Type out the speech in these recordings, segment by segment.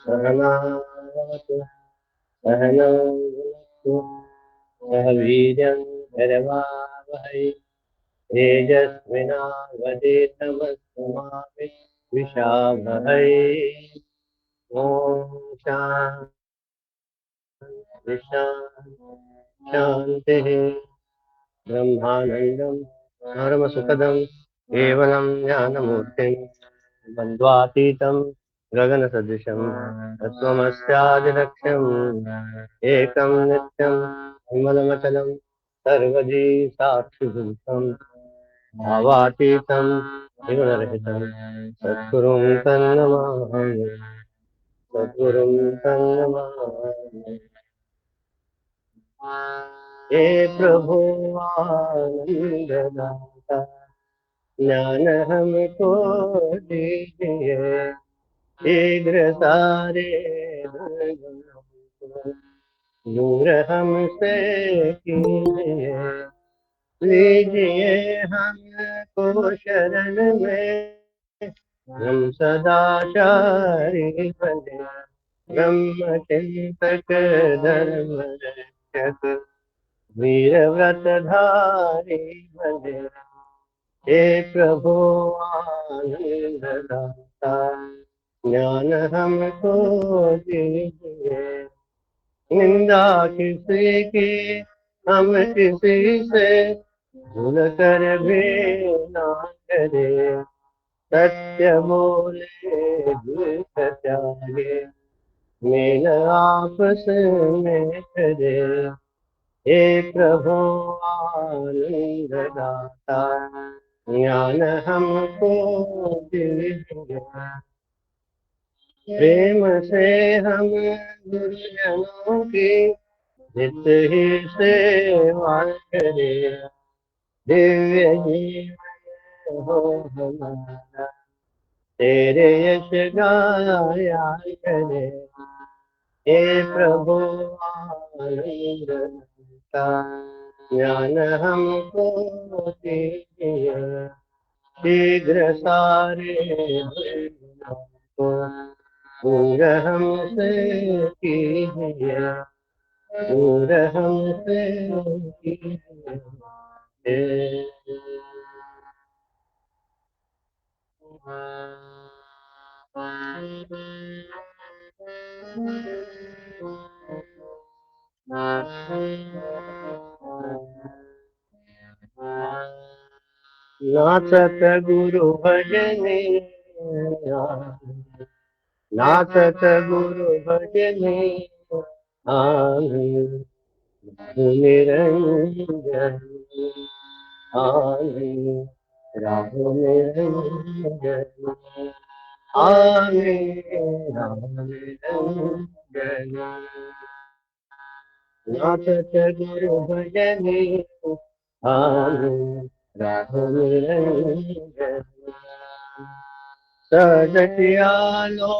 सहनावतु सहनौ भुनक्तु सह वीर्यं करवावहै तेजस्विनावधीतमस्तु मा विद्विषावहै। ॐ शान्ति शान्तिः। ब्रह्मानन्दं परमसुखदं केवलं ज्ञानमूर्तिं द्वन्द्वातीतं गगनसदृशं तत्त्वमस्यादिलक्ष्यम् एकं नित्यं निर्मलमचलं सर्वजी साक्षिभूतं भावातीतं त्रिगुणरहितं सद्गुरुं तन्नमामि सद्गुरुं तन्नमामि। हे प्रभु आनंददाता ज्ञान हमको दीजिए शीघ्र सारे दुर्गुणों को दूर हमसे कीजिए। लीजिए हमको शरण में हम सदा चारी बने ब्रह्म चिंतक धर्म रक्षक वीर व्रत धारी बने। हे प्रभु आनंद दाता ज्ञान हमको दीजिए। निंदा किसी की हम किसी से भूल कर भी ना करे सत्य बोले झूठ त्यागे मेल आपस में करे। हे प्रभु आनंद दाता ज्ञान हमको दीजिए। प्रेम से हम गुरुजनों की हित ही सेवा करें दिव्य जीवन हो हमारा तेरे यश गाया करे। हे प्रभु आनंद दाता ज्ञान हमको दीजिए। शीघ्र सारे दुर्गुणों को दूर हमसे कीजिए दूर हमसे कीजिए। नासत गुरु भजने नासत गुरु भजने आमी निरंजन आमी राहु निरंजन आमी राहु निरंजन। नासत गुरु भजने आमी राहु निरंजन सहज कियालो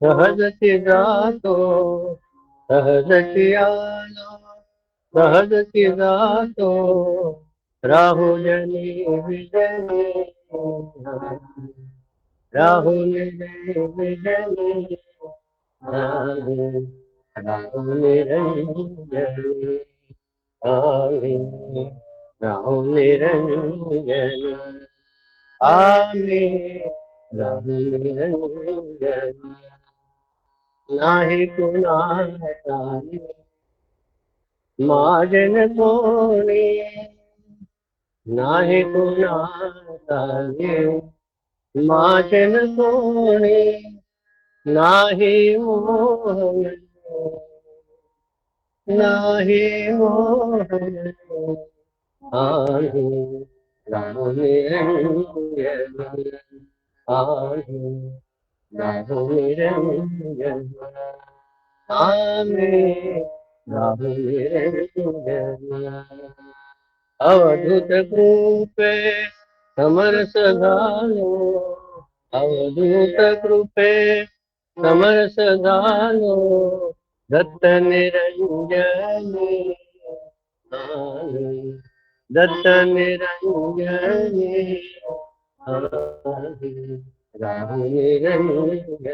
सहज सिद्धातो सहज कियालो सहज सिद्धातो राहुल विजय राहुल विजय राहुल निरंजन राहुल निरंजन राहुल निरंजन नाही कुणाचा माजन कोणी नाही कुणाचा माजन कोणी नाही मोहन नाही मोहन आही राहुल निरंजन आही राहुल निरंजन आमी राहुल निरंजन। अवधूत कृपे समरस घालो अवधूत कृपे समरस घालो दत्त निरंजनी दत्त निरंजनी राहु निरंजनी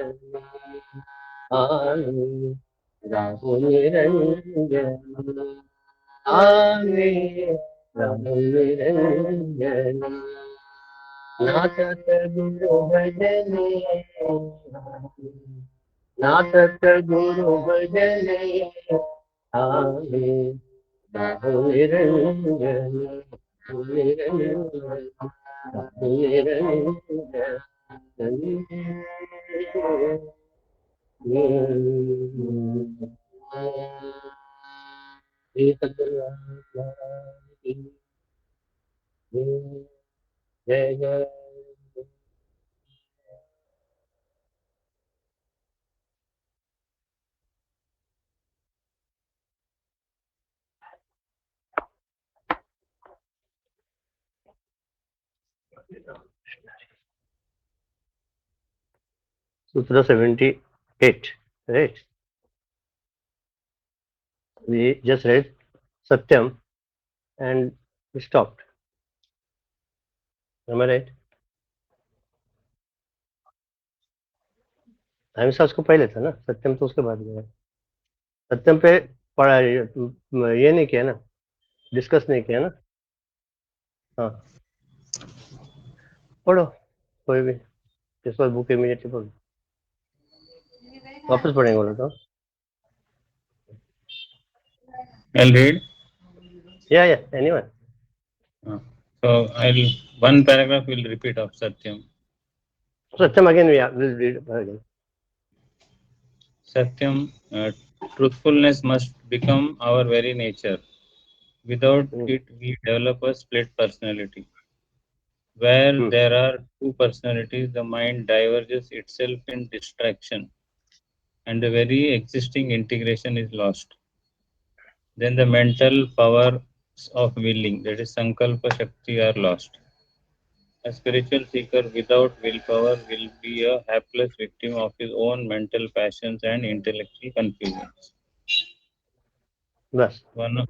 राहु निरंजनी आवे राहु निरंजनी नाथक गुरु भजने नाथक गुरु भजने आवे राहु निरंजनी राहु निरंजनी जय जय Sutra 78, right? We just read Satyam and we stopped. Am I right? अहिंसा उसको पहले था ना, सत्यम तो उसके बाद में है। सत्यम पे पढ़ा ये नहीं किया ना, डिस्कस नहीं किया ना। हाँ पढ़ो कोई भी, जिस पर बुक इमीडिएटली पढ़ो, वापस पढ़ेंगे बोलो तो। I'll read. या anyone. So I'll one paragraph will repeat of Satyam. Satyam again we will read again. Satyam, truthfulness must become our very nature. Without it, we develop a split personality. Where there are two personalities, the mind diverges itself in distraction, and the very existing integration is lost. Then the mental powers of willing, that is Sankalpa Shakti, are lost. A spiritual seeker without willpower will be a hapless victim of his own mental passions and intellectual confusions. बस One,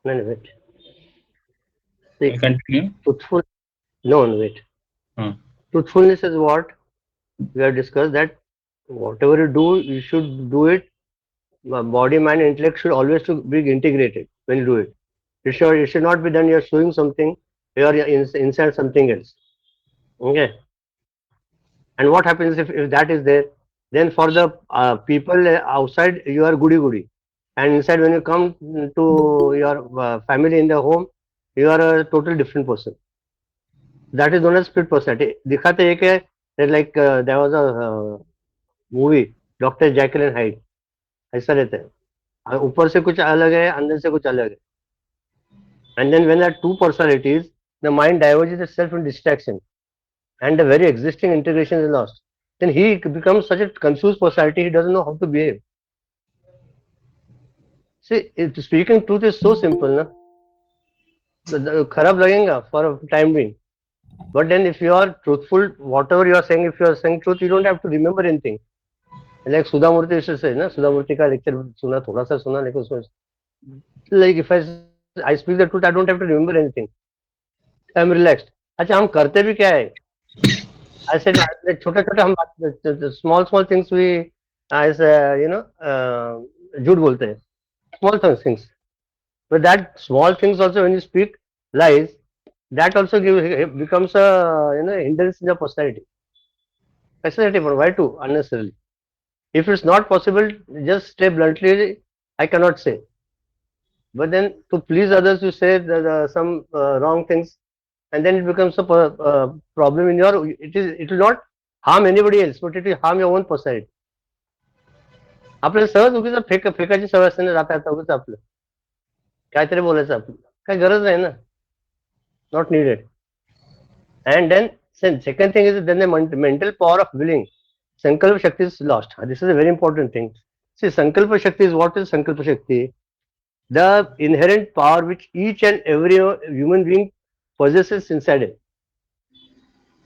नहीं wait, see, I'll continue. truthful, no wait, Huh. truthfulness is what we have discussed, that whatever you do you should do it, body mind intellect should always to be integrated when you do it. It should not be done you're showing something, you are inside something else. Okay, and what happens if that is there, then for the people outside you are goody goody, and inside when you come to your family in the home, you are a totally different person. That is known as split personality. दिखाते एक है that like there was a movie doctor jackal and hide, ऐसा रहता है, ऊपर से कुछ अलग है अंदर से कुछ अलग है, and then when there are two personalities the mind diverges itself in distraction and the very existing integration is lost, then he becomes such a confused personality, he doesn't know how to behave. See, speaking truth is so simple na, खराब लगेगा for a time being, but then if you are truthful, whatever you are saying, if you are saying truth, you don't have to remember anything. Like सुधा मूर्ति से ना, सुधा मूर्ति का lecture सुना, थोड़ा सा सुना, लेकिन उसमें like if I speak the truth, I don't have to remember anything. I am relaxed. अच्छा हम करते भी क्या है, I said छोटे छोटे हम small small things we as झूठ बोलते हैं, small things, but that small things also when you speak lies, that also becomes a hindrance in the personality. Personality, but why to unnecessarily? If it's not possible, just say bluntly, I cannot say. But then to please others, you say some wrong things, and then it becomes a problem in your. It will not harm anybody else, but it will harm your own personality. आपल्याला सहज उगीच फेकाची सवय असते ना, जाता येता उगीच आपलं काहीतरी बोलायचं, आपलं काही गरज नाही ना, not needed. And then second thing is then the mental power of willing, sankalpa shakti is lost. This is a very important thing. See, sankalpa shakti is what is sankalpa shakti? The inherent power which each and every human being possesses inside it.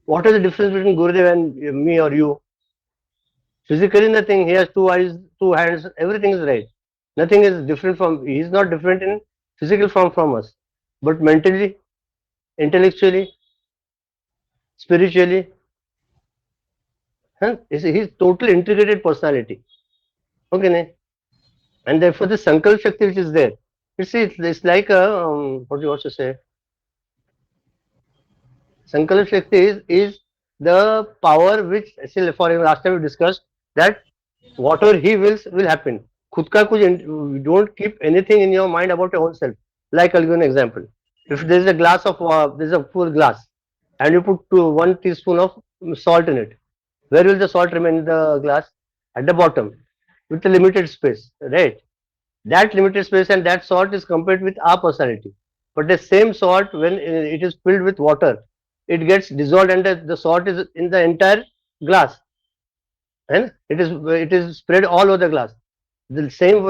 What is the difference between Gurudev and me or you? Physically nothing. He has two eyes, two hands, everything is right. Nothing is different from, he is not different in physical form from us. But mentally, intellectually, spiritually, huh? He's totally integrated personality. Okay, ne? And therefore the Sankalp Shakti which is there, it's like a, what do you want to say? Sankalp Shakti is the power which, still for last time we discussed that whatever he wills will happen. खुद का कुछ don't keep anything in your mind about your own self. Like I'll give you an example. If there is a glass of there is a full glass and you put 1 teaspoon of salt in it, where will the salt remain in the glass? At the bottom, with a limited space, right? That limited space and that salt is compared with our personality. But the same salt, when it is filled with water, it gets dissolved and the salt is in the entire glass, and it is spread all over the glass. The same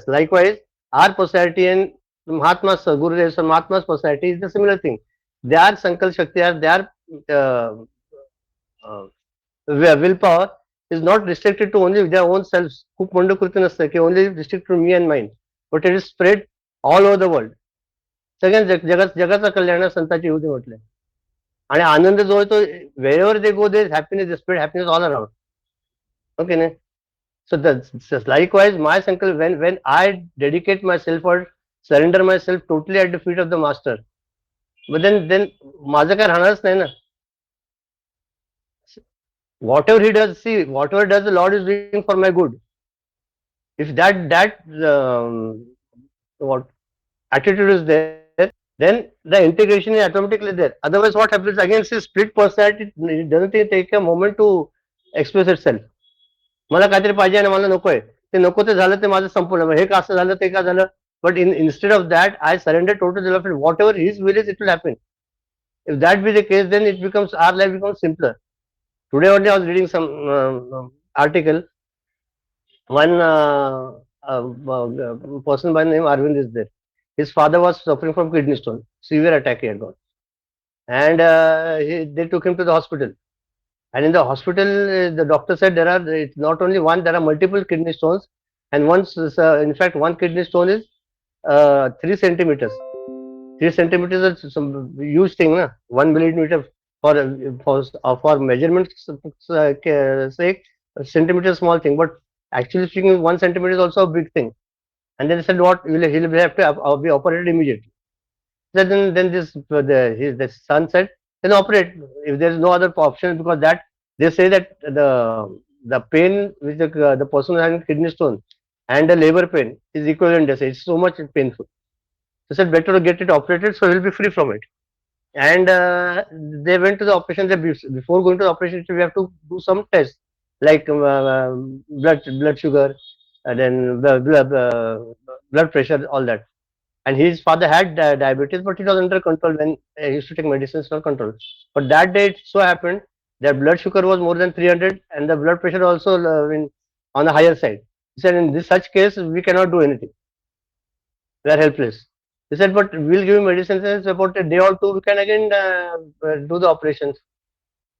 likewise, our personality and Mahatma's Gurudev's and Mahatma's personality is the similar thing. Their Sankal Shakti, their uh, uh, willpower is not restricted to only their own selves. खूप मंडकृती नसतं की only restricted to me and mine, but it is spread all over the world. सगळ्या जगाचा कल्याण संतांची होते म्हटलंय. आणि आनंद जो आहे तो wherever they go there is happiness, they spread happiness all around. Okay, ne? So that's likewise my Sankalp, when I dedicate myself or surrender myself totally at the feet of the master, but then माझं काय राहणारच नाही ना. Whatever he does, see, whatever does the Lord is doing for my good. If that what attitude is there, then the integration is automatically there. Otherwise, what happens again? See, split personality, it doesn't take a moment to express itself. मला काहीतरी पाहिजे आणि मला नको आहे, ते नको ते झालं ते माझं संपूर्ण, हे का असं झालं ते का झालं. But instead of that, I surrender totally to the whatever His will is, it will happen. If that be the case, then it becomes, our life becomes simpler. Today only I was reading some article. One person by the name Arvind is there. His father was suffering from kidney stone, severe attack he had got, and they took him to the hospital. And in the hospital, the doctor said it's not only one, there are multiple kidney stones, and once, in fact, one kidney stone is 3 centimeters. 3 centimeters is some huge thing, na? 1 millimeter for for measurement sake, a centimeter is small thing, but actually speaking, 1 centimeter is also a big thing. And then they said, what, he'll have to be operated immediately. Then the son said, then operate if there is no other option, because that they say that the pain which the person having kidney stone and the labor pain is equivalent. They say it's so much painful. They said better to get it operated so he'll be free from it. And they went to the operation. Before going to the operation, we have to do some tests like blood sugar, and then blood pressure, all that. And his father had diabetes, but it was under control when he used to take medicines for control. But that day it so happened that blood sugar was more than 300 and the blood pressure also on the higher side. He said, in this such case we cannot do anything, we are helpless. He said, but we'll give you medicines, and about a day or two we can again do the operations.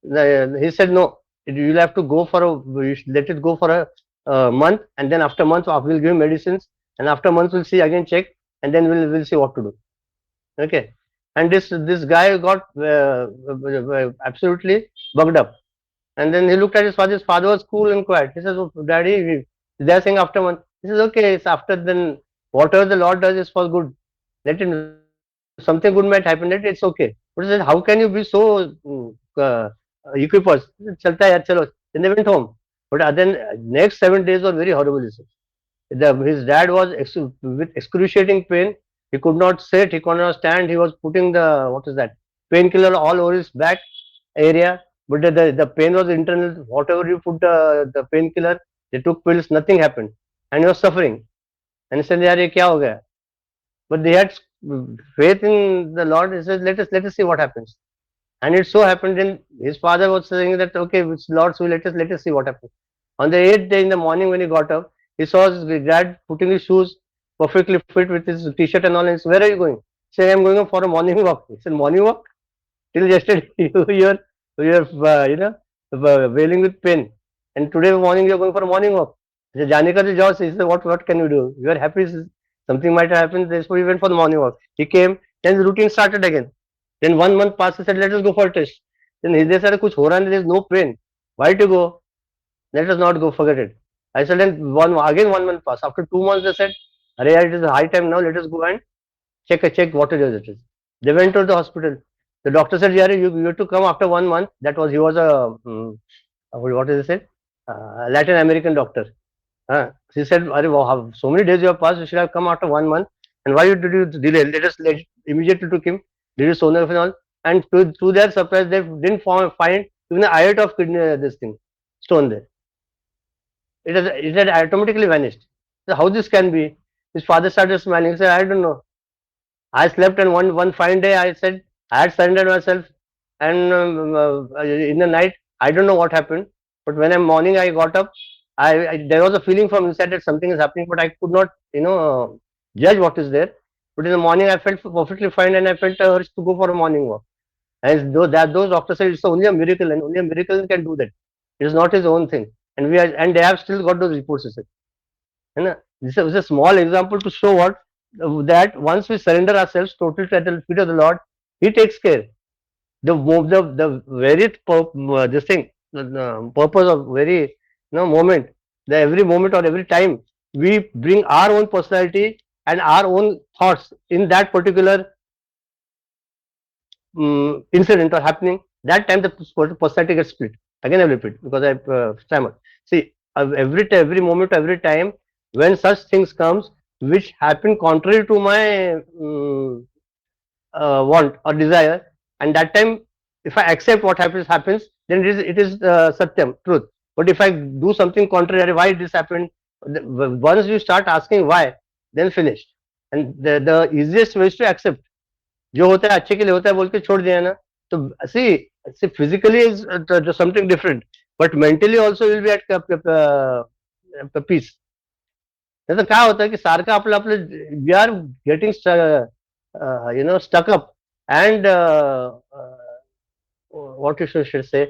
He said, no, you'll have to go for you should let it go for a month, and then after a month we'll give you medicines, and after a month we'll see again, check, and then we'll see what to do. Okay. And this guy got absolutely bugged up. And then he looked at his father. His father was cool and quiet. He says, oh, Daddy, they're saying after a month. He says, okay, it's after, then whatever the Lord does is for good. Let him, something good might happen, that it's okay. But he said, how can you be so equipped? Chalta hai, chalo. Then they went home. But then next 7 days were very horrible. He said. His dad was with excruciating pain. He could not sit, he could not stand. He was putting the, what is that, painkiller all over his back area. But the pain was internal. Whatever you put the painkiller, they took pills, nothing happened. And he was suffering. And he said, yaar, ye kya ho gaya? But they had faith in the Lord. He says, let us see what happens. And it so happened, then his father was saying that, okay, it's Lord's will, let us see what happens. On the 8th day in the morning when he got up, he saw his dad putting his shoes perfectly fit with his t-shirt and all. And he said, where are you going? He said, I'm going for a morning walk. He said, morning walk? Till yesterday you were So you're, wailing with pain. And today morning you're going for a morning walk. He said, जाने का तो जाओ. He said, what can you do? You are happy. Something might have happened. Therefore, he went for the morning walk. He came. Then the routine started again. Then 1 month passed. He said, let us go for a test. Then he said, कुछ हो रहा नहीं. There is no pain. Why to go? Let us not go. Forget it. I said, then 1 month passed. After 2 months, they said, अरे यार, it is high time now. Let us go and check what it is. They went to the hospital. The doctor said, "Yeah, you have to come after 1 month." That was he was a what is it said? Latin American doctor. He said, "Arey, wow, so many days you have passed. You should have come after 1 month. And why did you delay? Let immediately took him. Did you sonography and all? And to their surprise, they didn't find even an iota of kidney this thing stone there. It had automatically vanished. So how this can be? His father started smiling. He said, "I don't know. I slept, and one fine day I said I had surrendered myself, and in the night I don't know what happened, but when in morning I got up, I there was a feeling from inside that something is happening, but I could not judge what is there. But in the morning I felt perfectly fine, and I felt a urge to go for a morning walk. And those doctors said it's only a miracle, and only a miracle can do that. It is not his own thing, and they have still got those reports. He said. है ना? This is a small example to show what that once we surrender ourselves totally to the feet of the Lord, He takes care. The very this thing, the purpose of very moment, the every moment or every time we bring our own personality and our own thoughts in that particular incident or happening, that time the personality gets split. Again, I repeat because I stammered. See, every moment, every time when such things comes which happen contrary to my want or desire, and that time if I accept what happens, then it is satyam, truth. But if I do something contrary, why this happened? Once you start asking why, then finished. And the easiest way is to accept. जो होता है अच्छे के लिए होता है बोल के छोड़ दिया ना तो see physically is something different but mentally also will be at peace त्याचं काय होतं की सारखं आपलं आपलं we are getting stuck up and what you should say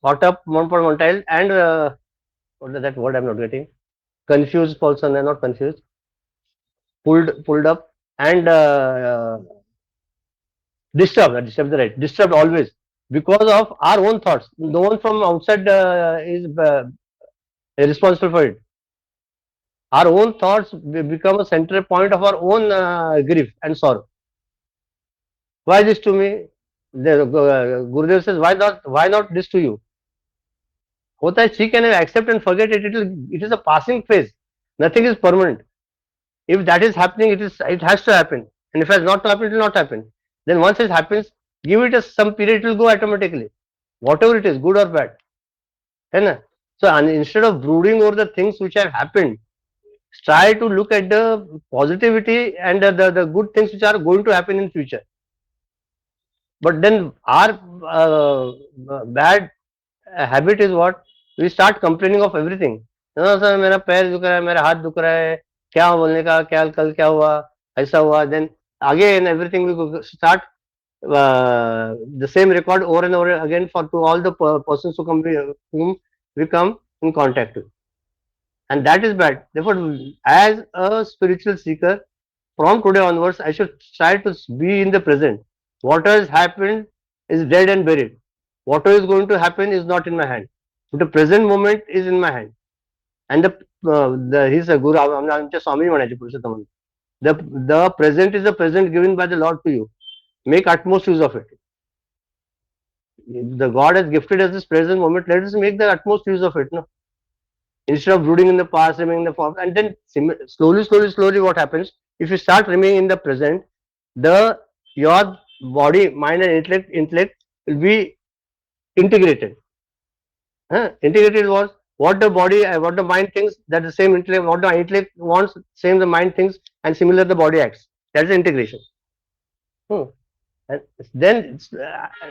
caught up one point one tile and what is that word I'm not getting confused also not confused pulled up and disturbed the right, disturbed always because of our own thoughts. No one from outside is responsible for it. Our own thoughts become a central point of our own grief and sorrow. Why this to me? Gurudev says, why not this to you? होता है ठीक है ना, accept and forget it. It is a passing phase. Nothing is permanent. If that is happening, it has to happen. And if it has not happened, it will not happen. Then once it happens, give it some period, it will go automatically. Whatever it is, good or bad. है ना? So instead of brooding over the things which have happened, try to look at the positivity and the good things which are going to happen in future. But then our bad habit is what? We start complaining of everything. Sir मेरा पैर दुख रहा है, मेरा हाथ दुख रहा है, क्या बोलने का, क्या कल क्या हुआ, ऐसा हुआ. Then again everything we start the same record over and over again for to all the persons whom we come in contact with, and that is bad. Therefore, as a spiritual seeker, from today onwards, I should try to be in the present. What has happened is dead and buried. What is going to happen is not in my hand. But the present moment is in my hand. And he's a guru. आमच्या स्वामी म्हणायचे पुरुषोत्तम. The present is the present given by the Lord to you. Make utmost use of it. The God has gifted us this present moment. Let us make the utmost use of it. No, instead of brooding in the past, remaining in the past, and then slowly, what happens? If you start remaining in the present, the your body, mind, and intellect will be integrated. Integrated was what the body, what the mind thinks, that the same intellect, what the intellect wants, same the mind thinks, and similar the body acts. That is integration. Hmm. And then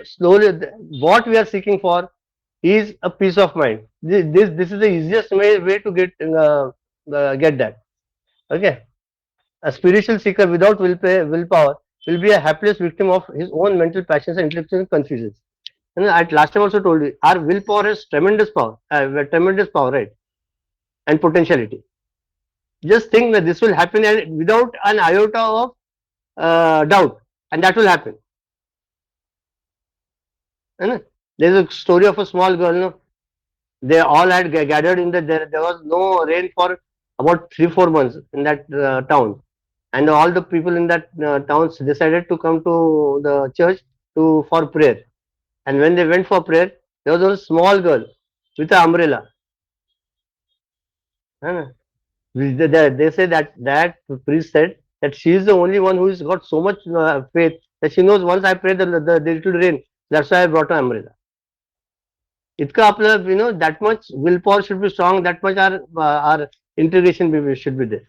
slowly, what we are seeking for is a peace of mind. This is the easiest way to get that. Okay, a spiritual seeker without willpower will be a helpless victim of his own mental passions and intellectual confusions. And at last time also told you, our willpower has tremendous power, right? And potentiality. Just think that this will happen and without an iota of doubt, and that will happen. है ना? There's a story of a small girl. No? They all had gathered in there was no rain for about 3 4 months in that town, and all the people in that towns decided to come to the church to for prayer. And when they went for prayer, there was a small girl with an umbrella. Huh? They say that that priest said that she is the only one who has got so much faith that she knows once I pray it will rain. That's why I brought an umbrella. इतका आपलं that much willpower should be strong. That much our integration should be there.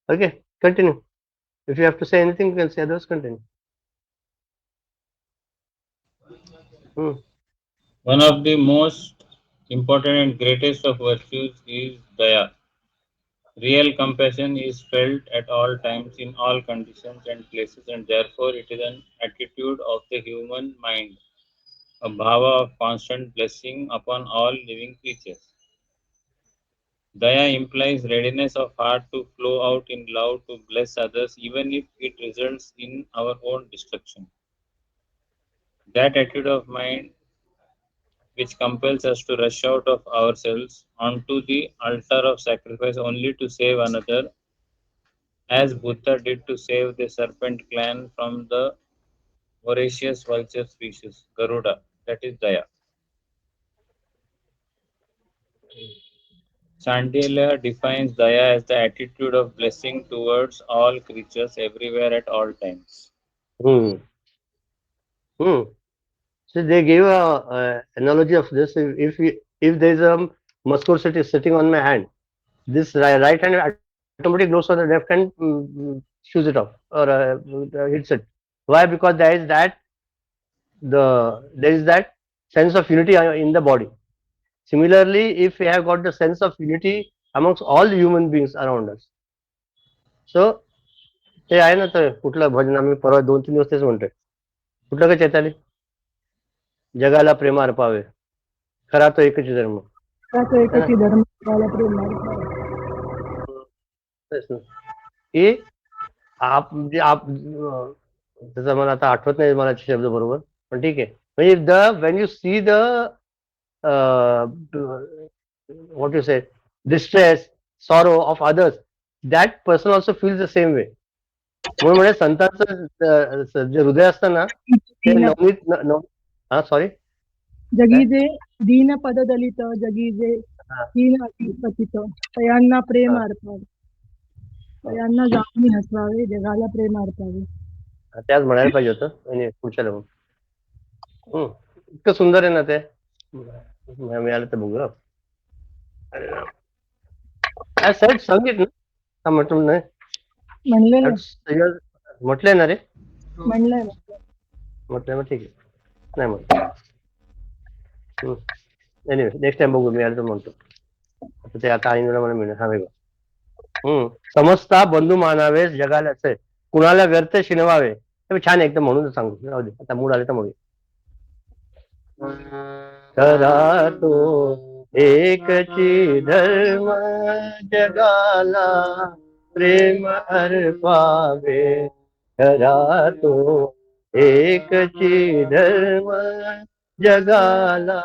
Okay, continue. If you have to say anything, you can say. Others continue. Hmm. One of the most important and greatest of virtues is daya. Real compassion is felt at all times, in all conditions and places, and therefore it is an attitude of the human mind, a bhava of constant blessing upon all living creatures. Daya implies readiness of heart to flow out in love to bless others, even if it results in our own destruction. That attitude of mind which compels us to rush out of ourselves onto the altar of sacrifice only to save another, as Buddha did to save the serpent clan from the voracious vulture species, Garuda. That is Daya. Sandila defines Daya as the attitude of blessing towards all creatures everywhere at all times. Hmm. Hmm. So they gave a analogy of this. If there is a muscle sitting on my hand, this right hand automatically goes on the left hand, shoots it off or hits it. Why? Because there is that sense of unity in the body. Similarly, if we have got the sense of unity amongst all the human beings around us, so ते आहे ना तर कुठलं भजन आम्ही परवा 2 3 दिवस तेच म्हणतोय कुठलं का चैताली जगाला प्रेम अर्पावे खरा तो एकच धर्म त्याचा है ना एकच धर्म त्याला प्रेम मार्ग. तेच ना की आप त्याचं मला आता आठवत नाही मला शब्द बरोबर पण ठीक आहे म्हणजे when you see the what you say distress sorrow of others that person also feels the same way म्हणून म्हणजे संतांचं जे हृदय असतं ना ते दीन हा सॉरी जगी काय जे दीन पद दलित जगी जे हा दीन अति पतित तयांना प्रेम हा अर्पावे हा तयांना जाऊन हसवावे जगाला प्रेम अर्पावे. त्याच म्हणायला पाहिजे होतं आणि पुढच्या इतकं सुंदर आहे ना ते मिळालं तर बघू काय सेट संगीत ना का म्हटलं नाही म्हणलेलं म्हटलंय ना रे म्हणलंय म्हटलं मग ठीक आहे नाही म्हटलं एनिवे नेक्स्ट टाइम बघू मिळालं तर म्हणतो आता ते आता आईला मला मिळणार हा वेगळं समजता बंधू मानावे जगाला असे कुणाला व्यर्थ शिनवावे हे छान एकदम म्हणून सांगू राहू दे आता मूड आले तर मग खरा तो एकची धर्म जगाला प्रेम अर्पावे खरा तो एकची धर्म जगाला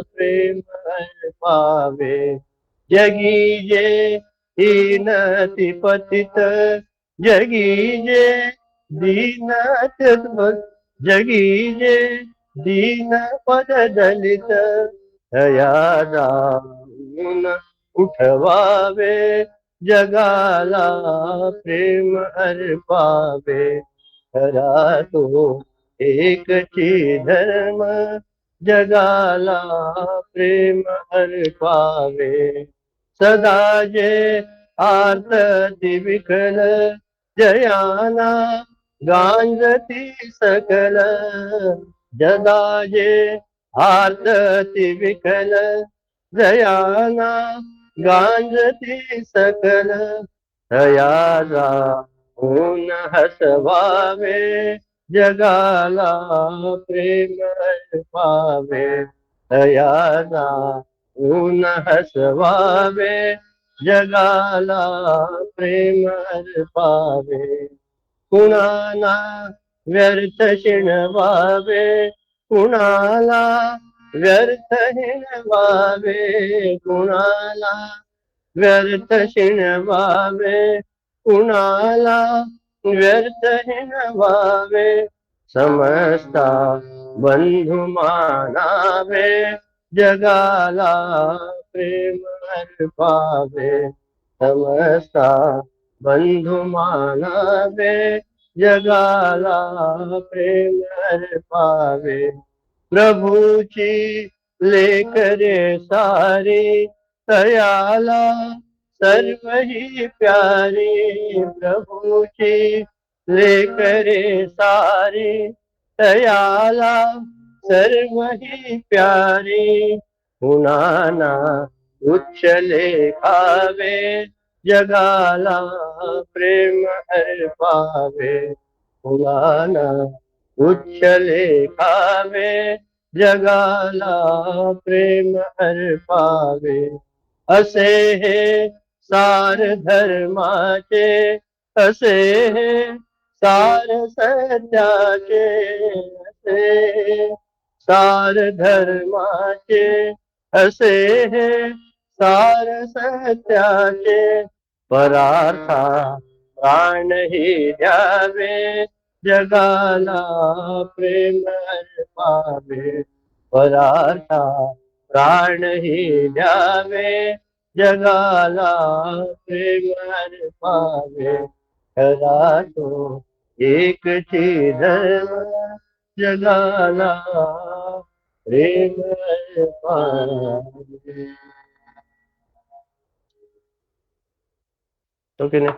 प्रेम अर्पावे जगी जे दीनति पतित जगी जे दीनत जगी जे दीन पद दलित दया दाऊन उठवावे जगाला प्रेम अर्पावे खरा तो एकची धर्म जगाला प्रेम अर्पावे सदा जे आर्तती विकल जयाना गांजती सकल जदा जे आर्तती विकल जयाना गांजती सकल दयाला ऊन हसवावे जगाला प्रेम पावे, दयाना ऊन हसवावे, जगाला प्रेम पावे, कुणाला व्यर्थ शिणवावे, कुणाला व्यर्थ हिणवावे, कुणाला व्यर्थ शिणवावे, कुणाला व्यर्थ हिणवावे, समजता बंधू मानावे, जगाला प्रेम अर्पावे, समजता बंधू मानावे, जगाला प्रेम अर्पावे, प्रभूची लेकरे सारे, तयाला सर्व ही प्यारे, प्रभूची लेकरे सारे, तयाला सर्व ही प्यारे, कुणाना उच्च लेखावे, जगाला प्रेम अर्पावे, कुणाना उच्च लेखावे, जगाला प्रेम अर्पावे, असे हे सार धर्माचे, असे हे सार सत्याचे, असे सार धर्माचे, असे हे सार सत्याचे, परार्था प्राणही द्यावे, जगाला प्रेम अर्पावे, परार्था प्राणही द्यावे, जगाला प्रेम अर्पावे, खरा तो एकची धर्म, जगाला प्रेम अर्पावे. ओके नाही,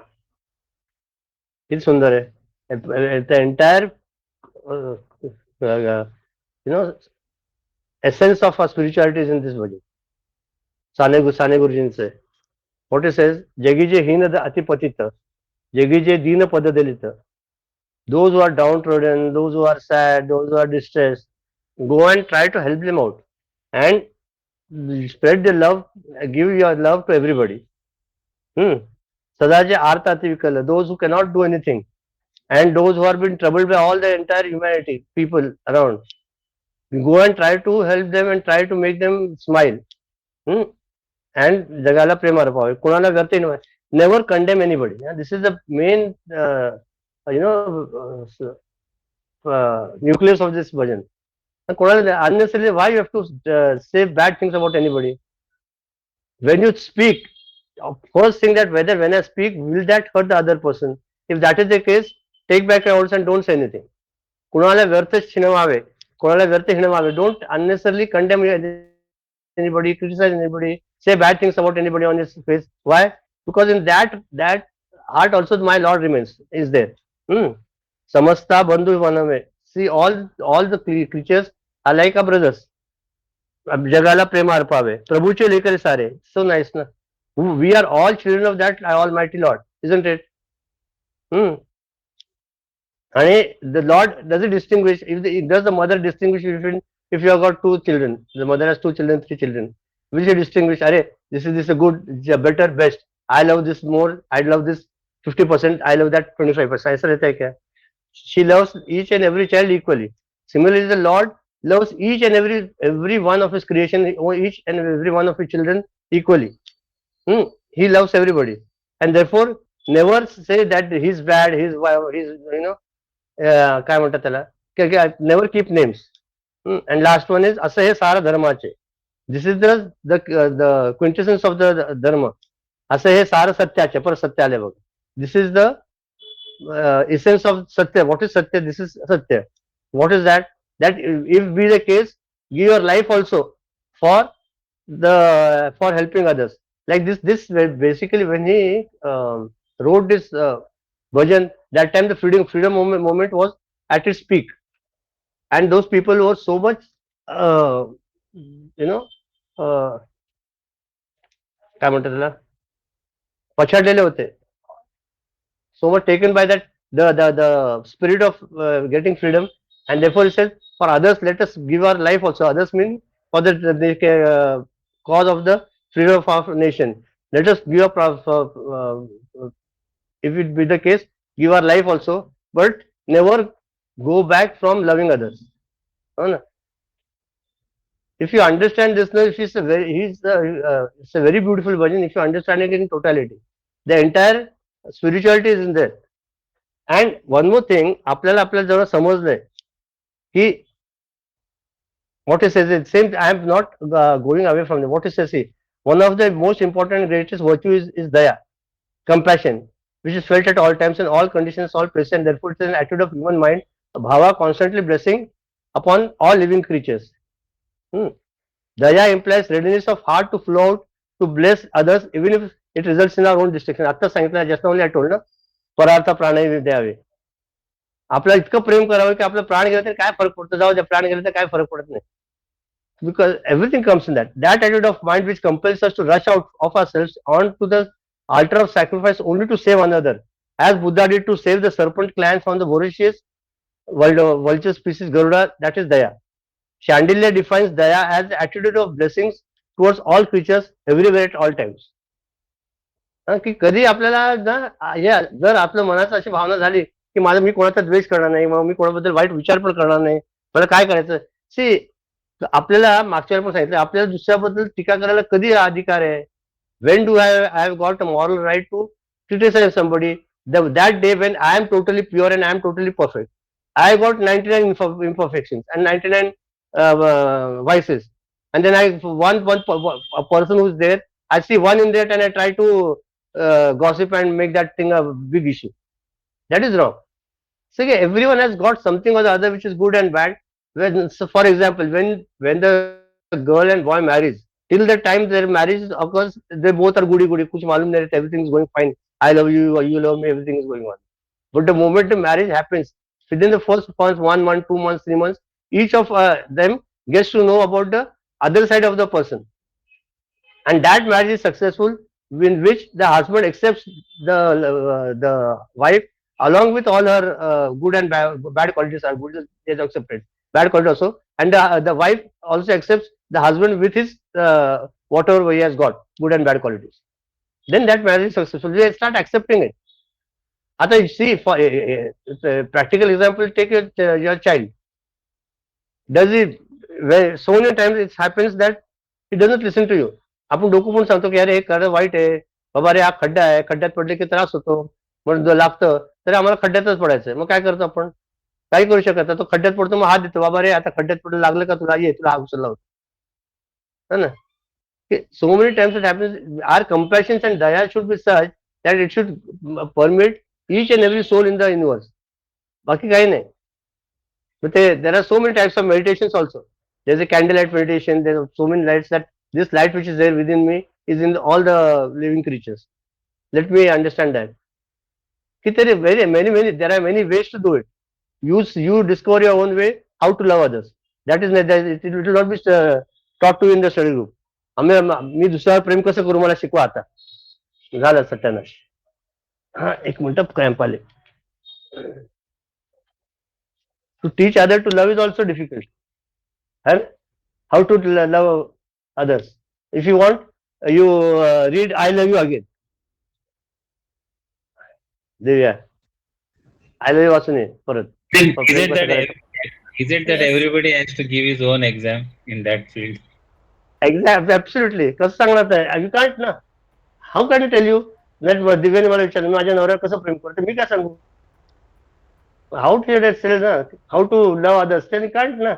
किती सुंदर आहे. The entire essence of our spirituality is in this bhajan. Sane गुरुजींचे what it says, जगीजे हीन अतिपतित, जगीजे दीन पद दलित, those who are downtrodden, those who are sad, those who are distressed, go and try to help them out and spread the love, give your love to everybody. Sadaje arta ati vikala, those who cannot do anything, and those who have been troubled by all the entire humanity, people around, go and try to help them and try to make them smile. And jagala prema arpaave, kunala व्यर्थ हिणवावे, never condemn anybody. This is the main nucleus of this bhajan. Unnecessarily, why you have to say bad things about anybody? When you speak, first thing that whether when I speak, will that hurt the other person? If that is the case, take back your words and don't say anything. कुणाला व्यर्थ छिनवावे, कुणाला व्यर्थ हिणवावे. Don't unnecessarily condemn anybody, criticize anybody, say bad things about anybody on his face. Why? Because in that heart also my Lord remains, is there. Samasta bandhu vaname. See, all the creatures are like our brothers. अब जगाला प्रेम अर्पावे, प्रभूचे लेकर सारे. So nice, na? We are all children of that Almighty Lord, isn't it? And the Lord does it distinguish? Does the mother distinguish between, if you have got two children, the mother has two children, three children, will she distinguish? Are this is a good, this is a better, best. I love this more. I love this 50%. I love that 25%. ऐसा रहता है क्या? She loves each and every child equally. Similarly, the Lord loves each and every one of his creation, each and every one of his children equally. He loves everybody, and therefore never say that he's bad, he's काय म्हणतात त्याला, never keep names. And last one is असं हे सारा धर्माचे. This is the quintessence of the dharma. असं हे सारं सत्याचे, पर सत्य आले बघ. This is the essence of satya. What is satya? This is satya. What is that? That if be the case, give your life also for helping others. Like this basically when he wrote this bhajan, that time the freedom moment was at its peak, and those people were so much काय म्हणतात त्याला, पछाडलेले होते, so much taken by that the spirit of getting freedom, and therefore he says for others, let us give our life also. Others mean for the cause of the freedom of our nation. Let us give up, if it be the case, give our life also, but never go back from loving others. हो ना? If you understand this, now it's a very beautiful version. If you understand it in totality, the entire spirituality is in there. And one more thing, आपल्याला आपल्याला जेव्हा समजलंय की what he says, it seems I am not going away from them. What he says, see, one of the most important and greatest virtue is daya, compassion, which is felt at all times in all conditions, all places, and therefore it is an attitude of human mind, a bhava constantly blessing upon all living creatures. Hmm. Daya implies readiness of heart to flow out to bless others, even if it results in our own destruction. आता सांगितलं, just only I told ना, परार्थ प्राणी द्यावे. आपल्याला इतकं प्रेम करावं की आपलं प्राण गेलं तर काय फरक पडतो, जाऊ द्या, प्राण गेलं तर काय फरक पडत नाही. Because everything comes in that attitude of mind which compels us to rush out of ourselves onto the altar of sacrifice only to save another, as Buddha did to save the serpent clans from the voracious vulture species Garuda. That is daya. Chandilya defines daya as the attitude of blessings towards all creatures everywhere at all times. की कधी आपल्याला ना जर आपल्या मनात अशी भावना झाली की माझं मी कोणाचा द्वेष करणार नाही, मग मी कोणाबद्दल वाईट विचार पण करणार नाही, मला काय करायचं. सी, आपल्याला मागच्या वेळी पण सांगितलं, आपल्याला दुसऱ्याबद्दल टीका करायला कधी अधिकार आहे. When do I have got a moral right to criticize somebody? That day when I am totally pure and I am totally perfect. I got 99 imperfections and 99 vices, and then a person who's there, I see one in that and I try to gossip and make that thing a big issue. That is wrong. So yeah, everyone has got something or the other which is good and bad. So for example, when the girl and boy marries, till the time their marriage occurs, they both are goody goody. कुछ मालूम नहीं रहता, everything is going fine. I love you, you love me, everything is going on. But the moment the marriage happens, within the first 1 month, 2 months, 3 months, each of them gets to know about the other side of the person, and that marriage is successful in which the husband accepts the wife along with all her good and bad qualities. Are good is accepted, bad quality also, and the wife also accepts the husband with his whatever he has got, good and bad qualities. Then that marriage is successful. They start accepting it. आता you see, for a practical example, take your child. Does it, so many times it happens that he doesn't listen to you. आपण डोकं पण सांगतो की अरे हे खरं white आहे बाबा, रे हा खड्डा आहे, खड्ड्यात पडले की त्रास होतो, म्हणून लागतं, तर आम्हाला खड्ड्यातच पडायचंय. मग काय करतो आपण, काही करू शकत नाही. तो खड्ड्यात पडतो, मग हात देतो, बाबा रे आता खड्ड्यात पडलं, लागलं का तुला, ये तुला हा उचलला होता, है ना. So many times it happens, our compassion and daya should be such that it should permeate each and every soul in the universe. बाकी काही नाही. But there are so many types of meditations also. There's a candlelight meditation. There are so many lights, that this light which is there within me is in all the living creatures. Let me understand that. There are many ways to do it. You discover your own way how to love others. That is, it will not be taught to you in the study group. मी दुसऱ्यावर प्रेम कसं करू, मला शिकवा आता. झालं सत्यानाश. हा, एक मिनिट क्रॅम्प आले. To teach other to love is also difficult. And how to love others? If you want, you read I love you again. Divya, I love you वाचून ये परत. Is it that everybody has to give his own exam in that field? Exactly, absolutely. कसं सांगणार ते? You can't ना. How can I tell you that दिव्याने मला विचारलं माझ्या नवऱ्यावर कसं प्रेम करतो, मी काय सांगू? How to tell ना? How to love others? Then you can't ना.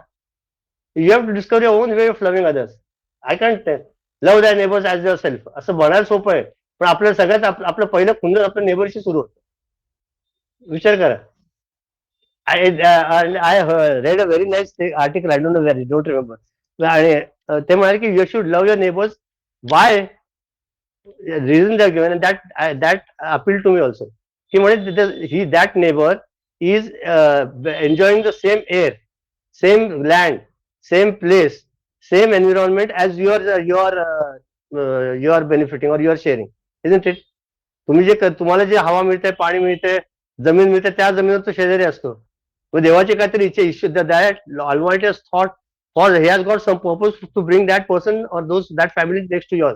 You have to discover your own way of loving others. I can't tell. Love thy neighbors as yourself. असं म्हणायला सोपं आहे, पण आपल्या सगळ्यात आपलं पहिलं खुंदन आपल्या नेबरशी सुरू होतं. विचार करा. I read a very nice article. I don't know where, I don't remember. आणि ते म्हणाले की you should love your neighbors. Why? Reason they are given, and that appealed to me also. की म्हणे that neighbor is enjoying the same air, same land, same place, same environment as you are benefiting or you are sharing, isn't it? तुम्हाला जे हवा मिळते, पाणी मिळते, जमीन मिळते, त्या जमिनीवर तो शेजारी असतो. मग देवाची काहीतरी इच्छा issue that Almighty has thought for he has got some purpose to bring that person or those that family next to your.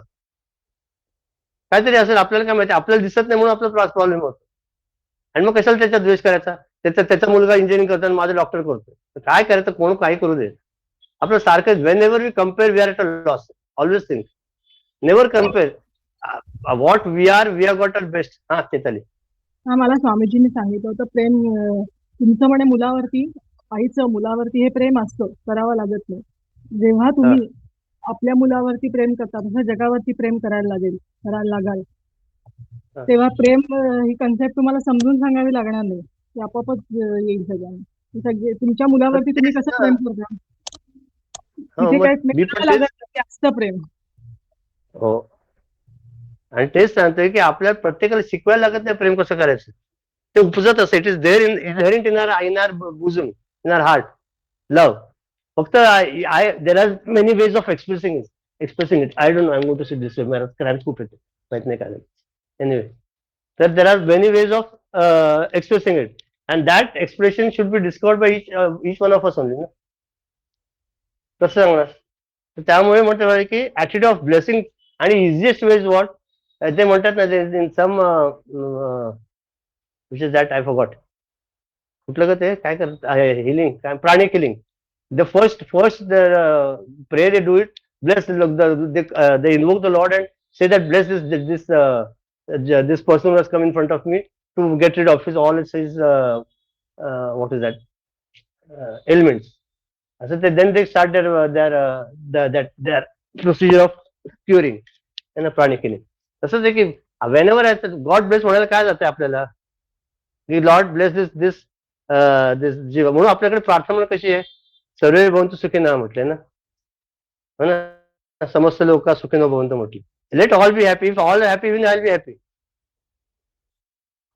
काहीतरी असेल, आपल्याला काय माहिती, आपल्याला दिसत नाही म्हणून आपला प्रॉब्लेम होतो. आणि मग कशाला त्याचा द्वेष करायचा. त्याचा मुलगा इंजिनिअरिंग करतो आणि माझा डॉक्टर करतो, काय करायचं, कोण काही करू दे. आपलं सारखं whenever we compare we are at a loss. Always think never compare what we are got a best. हा चेताली. हा, मला स्वामीजींनी सांगितलं होतं प्रेम तुमचं म्हणे मुलावरती, आईचं मुलावरती हे प्रेम असतं, करावं लागत नाही. जेव्हा तुम्ही आपल्या मुलावरती प्रेम करता तसं जगावरती प्रेम करायला लागाल तेव्हा प्रेम ही कन्सेप्ट तुम्हाला समजून सांगावी लागणार नाही, ती आपोआपच येईल सगळ्यांना. तुमच्या मुलावरती तुम्ही कसं प्रेम करता, तिथे काय करावं लागत नाही, ते असतं प्रेम. हो, आणि तेच सांगतोय की आपल्याला प्रत्येकाला शिकवायला लागत नाही प्रेम कसं करायचं, ते उपजत असतं. It is there inherent in our bosom, in our heart, love. फक्त there are many ways of expressing it. I don't know, I am going to say this way, मला क्रॅम्स खूप येते, माहित नाही काय. एनिवे, तर there are many ways of expressing it, and that expression should be discovered by each one of us only ना. कसं सांगणार. तर त्यामुळे म्हणतो की ऍटिट्यूड ऑफ ब्लेसिंग आणि इझिएस्ट वेज वॉट ते म्हणतात ना, in some which is that I forgot, कुठलं का ते काय करतात हिलिंग, काय प्राणी killing. The first pray they do it, bless they invoke the Lord and say that bless this person who has come in front of me to get rid of his all his what is that ailments. असं ते then they start their procedure of curing and प्राणी killing. तसंच आहे की whenever God bless म्हणायला काय जाते आपल्याला, की लॉर्ड ब्लेस दिस जीव. म्हणून आपल्याकडे प्रार्थना कशी आहे, सर्वे भवन्तु सुखिनः म्हटले ना, हो ना, समस्त लोक सुखिनो भवन्तु म्हटली. Let all be happy, if all happy will I be happy,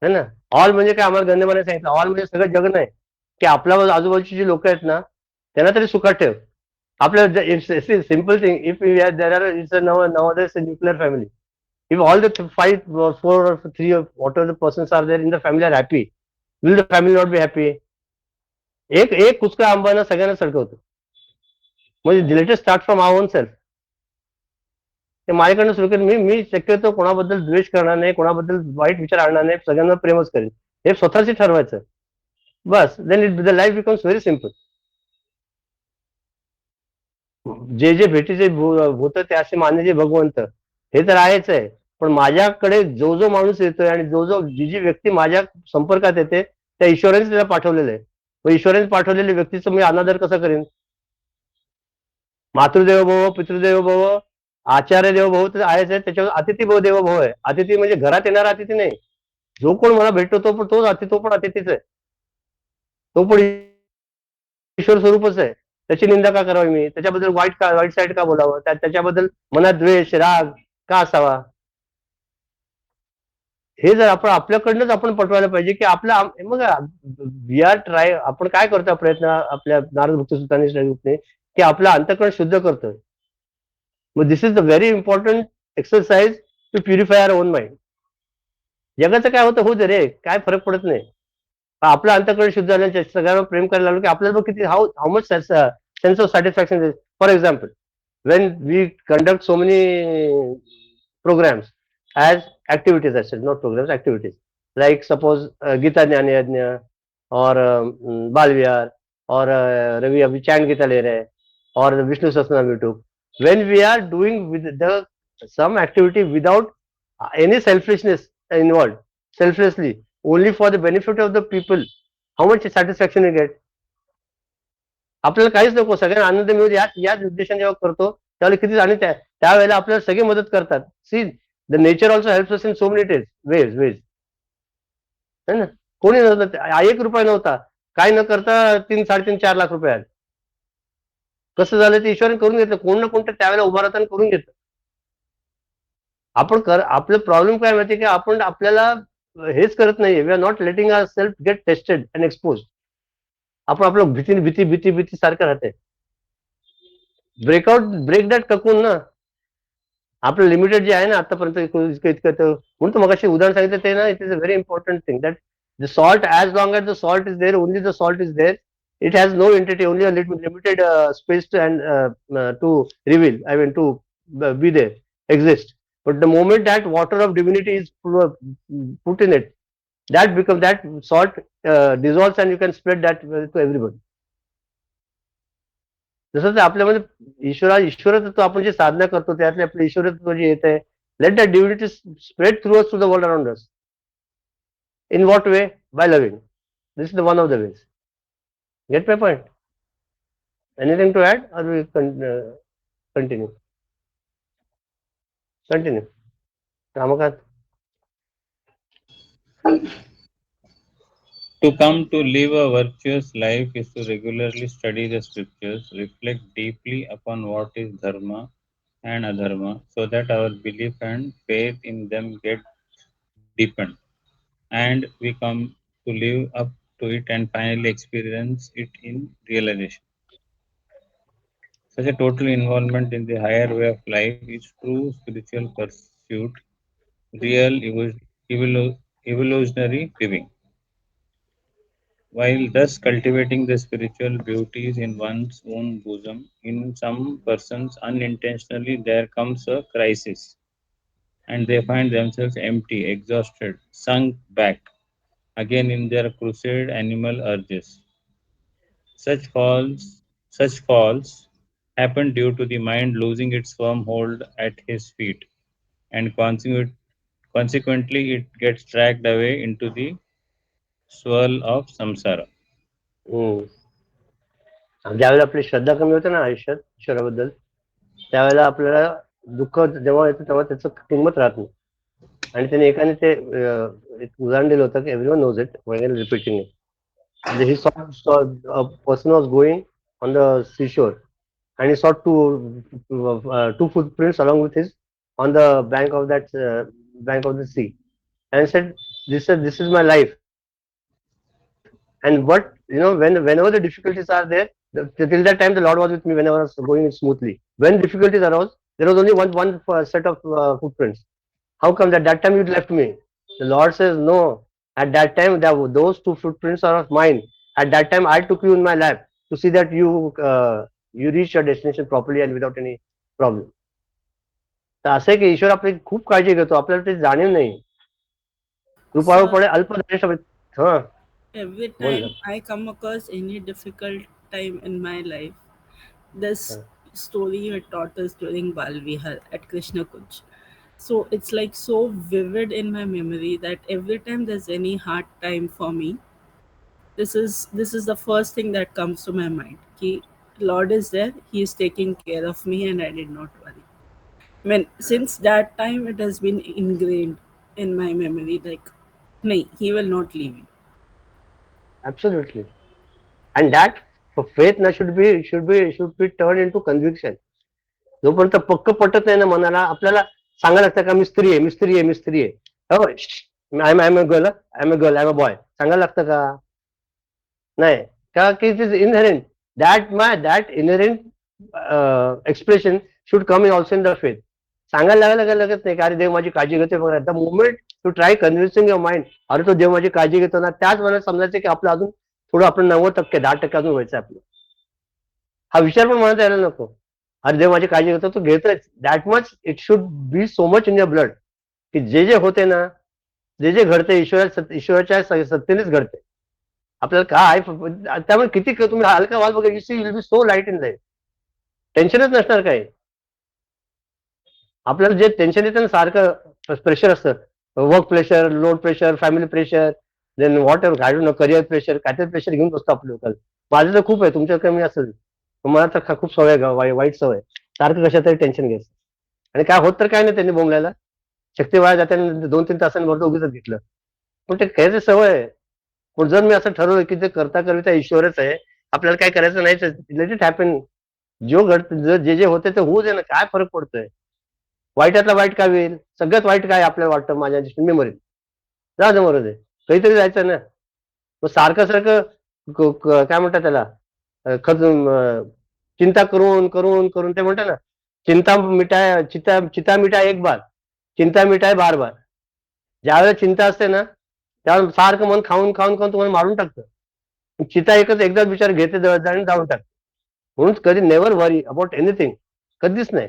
है ना. ऑल म्हणजे काय, आम्हाला गंधमाने सांगितलं, ऑल म्हणजे सगळं जग नाही, की आपल्या आजूबाजूची जी लोक आहेत ना त्यांना तरी सुखात ठेव. आपल्या simple thing, if there are it's nowadays a nuclear family, if all the 4 or 3 or whatever the persons are there in the family are happy, will the family not be happy? एक कुचका आंबाना सगळ्यांना सडकवतो. म्हणजे latest start from our own self. ते माझ्याकडनं सुरू करेन. मी शक्यतो कोणाबद्दल द्वेष करणार नाही, कोणाबद्दल वाईट विचार आणणार नाही, सगळ्यांना प्रेमच करेन. हे स्वतःच ठरवायचं बस. Then the life becomes very simple. जे भेटीचे होतं ते असे मानले भगवंत, हे तर आहेच आहे. पण माझ्याकडे जो माणूस येतोय आणि जी व्यक्ती माझ्या संपर्कात येते, त्या ईश्वराने त्याला पाठवलेलं आहे. मग ईश्वराने पाठवलेल्या व्यक्तीचं मी अनादर कसा करेन. मातृदेव भव, पितृदेव भव, आचार्य देव भव तर आहेच आहे, त्याच्यावर अतिथी देव भव आहे. अतिथी म्हणजे घरात येणारा अतिथी नाही, जो कोण मला भेटतो तो पण अतिथीच आहे, तो पण ईश्वर स्वरूपच आहे. त्याची निंदा का करावी मी, त्याच्याबद्दल वाईट साईड का बोलावं, त्याच्याबद्दल मनात द्वेष राग का असावा. हे जर आपण आपल्याकडनंच आपण पटवायला पाहिजे की आपल्या मग वी आर ट्राय. आपण काय करतो प्रयत्न आपल्या नारद भक्त सुताने की आपलं अंतःकरण शुद्ध करतोय. मग this is the very important exercise to purify our own mind. जगाचं काय होतं, हो दे रे, काय फरक पडत नाही. आपलं अंतःकरण शुद्ध झाल्याच्या सगळ्यांना प्रेम करायला लागलो की आपल्याला किती how much sense of satisfaction. For example, when we conduct so many programs as activities, I said not programs, activities, like suppose Gita Jnana Yajna or Bal Vihar or Ravi abhi chant Gita le rahe or Vishnu Sahasranam we took. When we are doing with the some activity without any selfishness involved, selflessly, only for the benefit of the people, how much satisfaction we get. आपल्याला काहीच नको, सगळ्यांना आनंद मिळू याच उद्देशाने जेव्हा करतो त्यावेळेला किती. आणि त्यावेळेला आपल्याला सगळे मदत करतात. See the nature also helps us in so many ways है ना. कोणी नव्हतं, 1 रुपया नव्हता, काय न करता 3-3.5-4 लाख रुपये आहेत. कसं झालं ते ईश्वराने करून घेतलं, कोण ना कोणतं त्यावेळेला उभा राहताना करून घेतलं. आपलं प्रॉब्लेम काय माहिती की आपण आपल्याला हेच करत नाहीये. We are not letting our self get tested and expose. आपण आपलं भीती सारखं राहते. ब्रेक दॅट ककून ना. आपलं लिमिटेड जे आहे ना आतापर्यंत इतकं म्हणून मग अशी उदाहरण सांगितलं ते ना, it is a very important thing that The salt, as long as the salt is there, only the salt is there. It has no entity, only a limited space to, and to reveal. I mean, to be there, exist. But the moment that water of divinity is put in it, that becomes, that salt dissolves, and you can spread that to everybody. जसं ते आपल्यामध्ये ईश्वरत्व आपण जे साधना करतो त्यातले आपलं ईश्वरत्व जे येत आहे, let that divinity spread through us to the world around us. In what way? By loving. This is the one of the ways. Get my point? Anything to add, or we continue? Continue. Ramakant. To come to live a virtuous life is to regularly study the scriptures, reflect deeply upon what is dharma and adharma, so that our belief and faith in them get deepened, and we come to live up to it and finally experience it in realization. Such a total involvement in the higher way of life is true spiritual pursuit, real evolutionary living. While thus cultivating the spiritual beauties in one's own bosom, in some persons unintentionally there comes a crisis, and they find themselves empty, exhausted, sunk back again in their crusade animal urges. Such falls happen due to the mind losing its firm hold at his feet, and consequently it gets dragged away into the swirl of samsara. ज्यावेळेला आपली श्रद्धा कमी होते ना आयुष्यात ईश्वराबद्दल, त्यावेळेला आपल्याला दुःख जेव्हा येतं तेव्हा त्याचं किंमत राहत नाही. आणि त्याने एकाने ते एक उदाहरण दिलं होतं की everyone knows it, repeating it. He saw a person was going on the seashore, and he saw two footprints along with his on the bank of the sea, and he said, this is my life. And what, whenever the difficulties are there, till that time the Lord was with me whenever I was going smoothly. When difficulties arose, there was only one set of footprints. How come that time you left me? The Lord says, no. At that time, those two footprints are of mine. At that time, I took you in my lap to see that you reach your destination properly and without any problem. तर असं आहे की ईश्वर आपली खूप काळजी घेतो, आपल्याला ते जाणीव नाही. Sir, कृपाळूपणे अल्पधनेश. हा, every बोल ना. time I come across any difficult time in my life, this story you had taught us during Bal Vihar at Krishna Kunj. So it's like so vivid in my memory that every time there's any hard time for me, this is the first thing that comes to my mind. Ki Lord is there, He is taking care of me, and I did not worry. I mean, since that time, it has been ingrained in my memory. Like, no, He will not leave me. Absolutely. And that faith na should be turned into conviction. जोपर्यंत पक्क पटत नाही ना मनाला, आपल्याला सांगायला लागतं का मी स्त्री आहे. हो, I am a girl, I am a boy, सांगायला लागतं का? नाही. का की it is inherent. that inherent expression should come in also in the faith. सांगायला लागायला लागत नाही का अरे देव माझी काळजी घेतोय बघा. The moment to try convincing your mind, अरे तो देव माझी काळजी घेतो ना, त्याच मला समजायचं की आपलं अजून थोडं, आपण 90%, 10% अजून व्हायचं आपलं. हा विचार पण मनात यायला नको. अरे देव माझी काळजी घेतो, तो घेतोय. That much it should be so much in your blood की जे होते ना, जे घडते ईश्वराच्या सत्तेनेच घडते. आपल्याला काय, त्यामुळे किती तुम्ही हलका व्हाल बघा, you see will be so light in life. टेन्शनच नसणार काही. आपल्याला जे टेन्शन येतं ना, सारखं प्रेशर असतं, work pressure, load pressure, family pressure, then whatever, I don't know, career pressure, काहीतरी प्रेशर घेऊन बसतो आपल्या लोकांना. माझं तर खूप आहे, तुमच्या कमी असेल. मला तर खूप सवय आहे, वाईट सवय, सारखं कशा तरी टेन्शन घ्यायचं. आणि काय होत तर काय नाही त्यांनी बोंबलायला, शक्ती वाया जाते, 2-3 तासांनी भरतो उगीच घेतलं. पण ते काहीच सवय आहे. पण जर मी असं ठरवलं की ते करता करता ईश्वरच आहे, आपल्याला काय करायचं नाहीच, लेट इट हॅपन. जो जे होते ते होऊ दे ना, काय फरक पडतोय. वाईटातला वाईट काय होईल, सगळ्यात वाईट काय आपल्याला वाटतं माझ्या मेमरीत, जा समोर दे, काहीतरी जायचं ना. मग सारखं काय म्हणतात त्याला, चिंता करून करून करून, ते म्हणतात ना, चिता मिटाय एक बार, चिंता मिटाय बार बार. ज्यावेळेला चिंता असते ना, त्या सारखं मन खाऊन खाऊन खाऊन तुम्हाला मारून टाकतं. चिता एकदाच विचार घेते आणि जाऊन टाकते. म्हणून कधी नेव्हर वरी अबाउट एनिथिंग, कधीच नाही.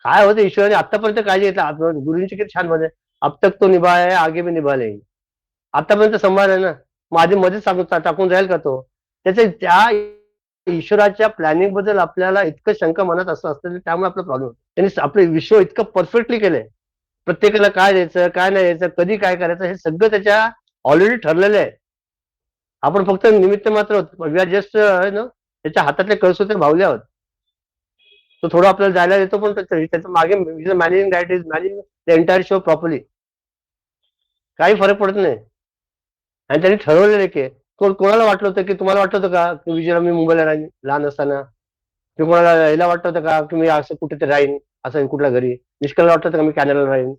काय होतं ईश्वराने आतापर्यंत काळजी घेतलं. गुरुजींची किती छान मध्ये, अब तक तो निभाया है आगे भी निभा लेंगे. आतापर्यंत सांभाळ आहे ना, माझे मध्येच टाकून जाईल का तो? त्या ईश्वराच्या प्लॅनिंग बद्दल आपल्याला इतकं शंका मनात असतं, त्यामुळे आपला प्रॉब्लेम. त्यांनी आपलं विश्व इतकं परफेक्टली केलंय. प्रत्येकाला काय द्यायचं, काय नाही द्यायचं, कधी काय करायचं, हे सगळं त्याच्या ऑलरेडी ठरलेलं आहे. आपण फक्त निमित्त मात्र आहोत. वी आर जस्ट त्याच्या हातातले कळसूत्र भावले आहोत. तो थोडं आपल्याला जायला देतो, पण त्याच्या मागे managing that is managing the entire show properly. काही फरक पडत नाही. आणि त्यांनी ठरवलेलं की कोणाला वाटलं होतं, की तुम्हाला वाटलं होतं का की विजयला मी मुंबईला राहीन लहान असताना, की कोणाला याला वाटतं होतं का की मी असं कुठेतरी राहीन, असं कुठल्या घरी, निष्काला वाटतं का मी कॅनडाला राहीन.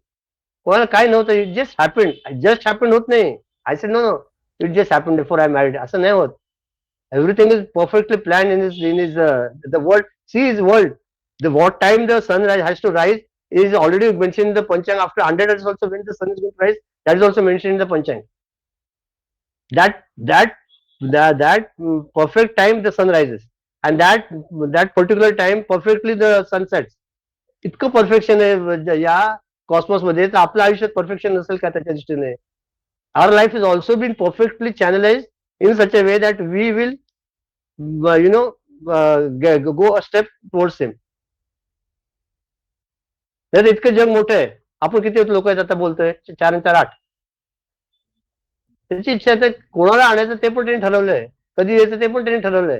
कोणाला काय नव्हतं. इट जस्ट हॅपन होत नाही. I said no, it just happen before I married, असं नाही होत. Everything is perfectly plan in is the world. See is world. The what time the sun has to rise is already mentioned in the Panchang. After 100 years also, when the sun is going to rise, that is also mentioned in the Panchang. That perfect time the sun rises, and that particular time perfectly the sun sets. इतकं perfection आहे या Cosmos मध्ये, तर आपलं आयुष्यात perfection नसेल का त्याच्या दृष्टीने? Our life is also been perfectly channelise in such a way that we will go a step towards him. नाही इतकं जग मोठं आहे. आपण किती लोक आहेत आता बोलतोय? 4 आणि 4 8. त्याची इच्छा आहे कोणाला आणायचं ते पण त्यांनी ठरवलंय, कधी यायचं ते पण त्यांनी ठरवलंय.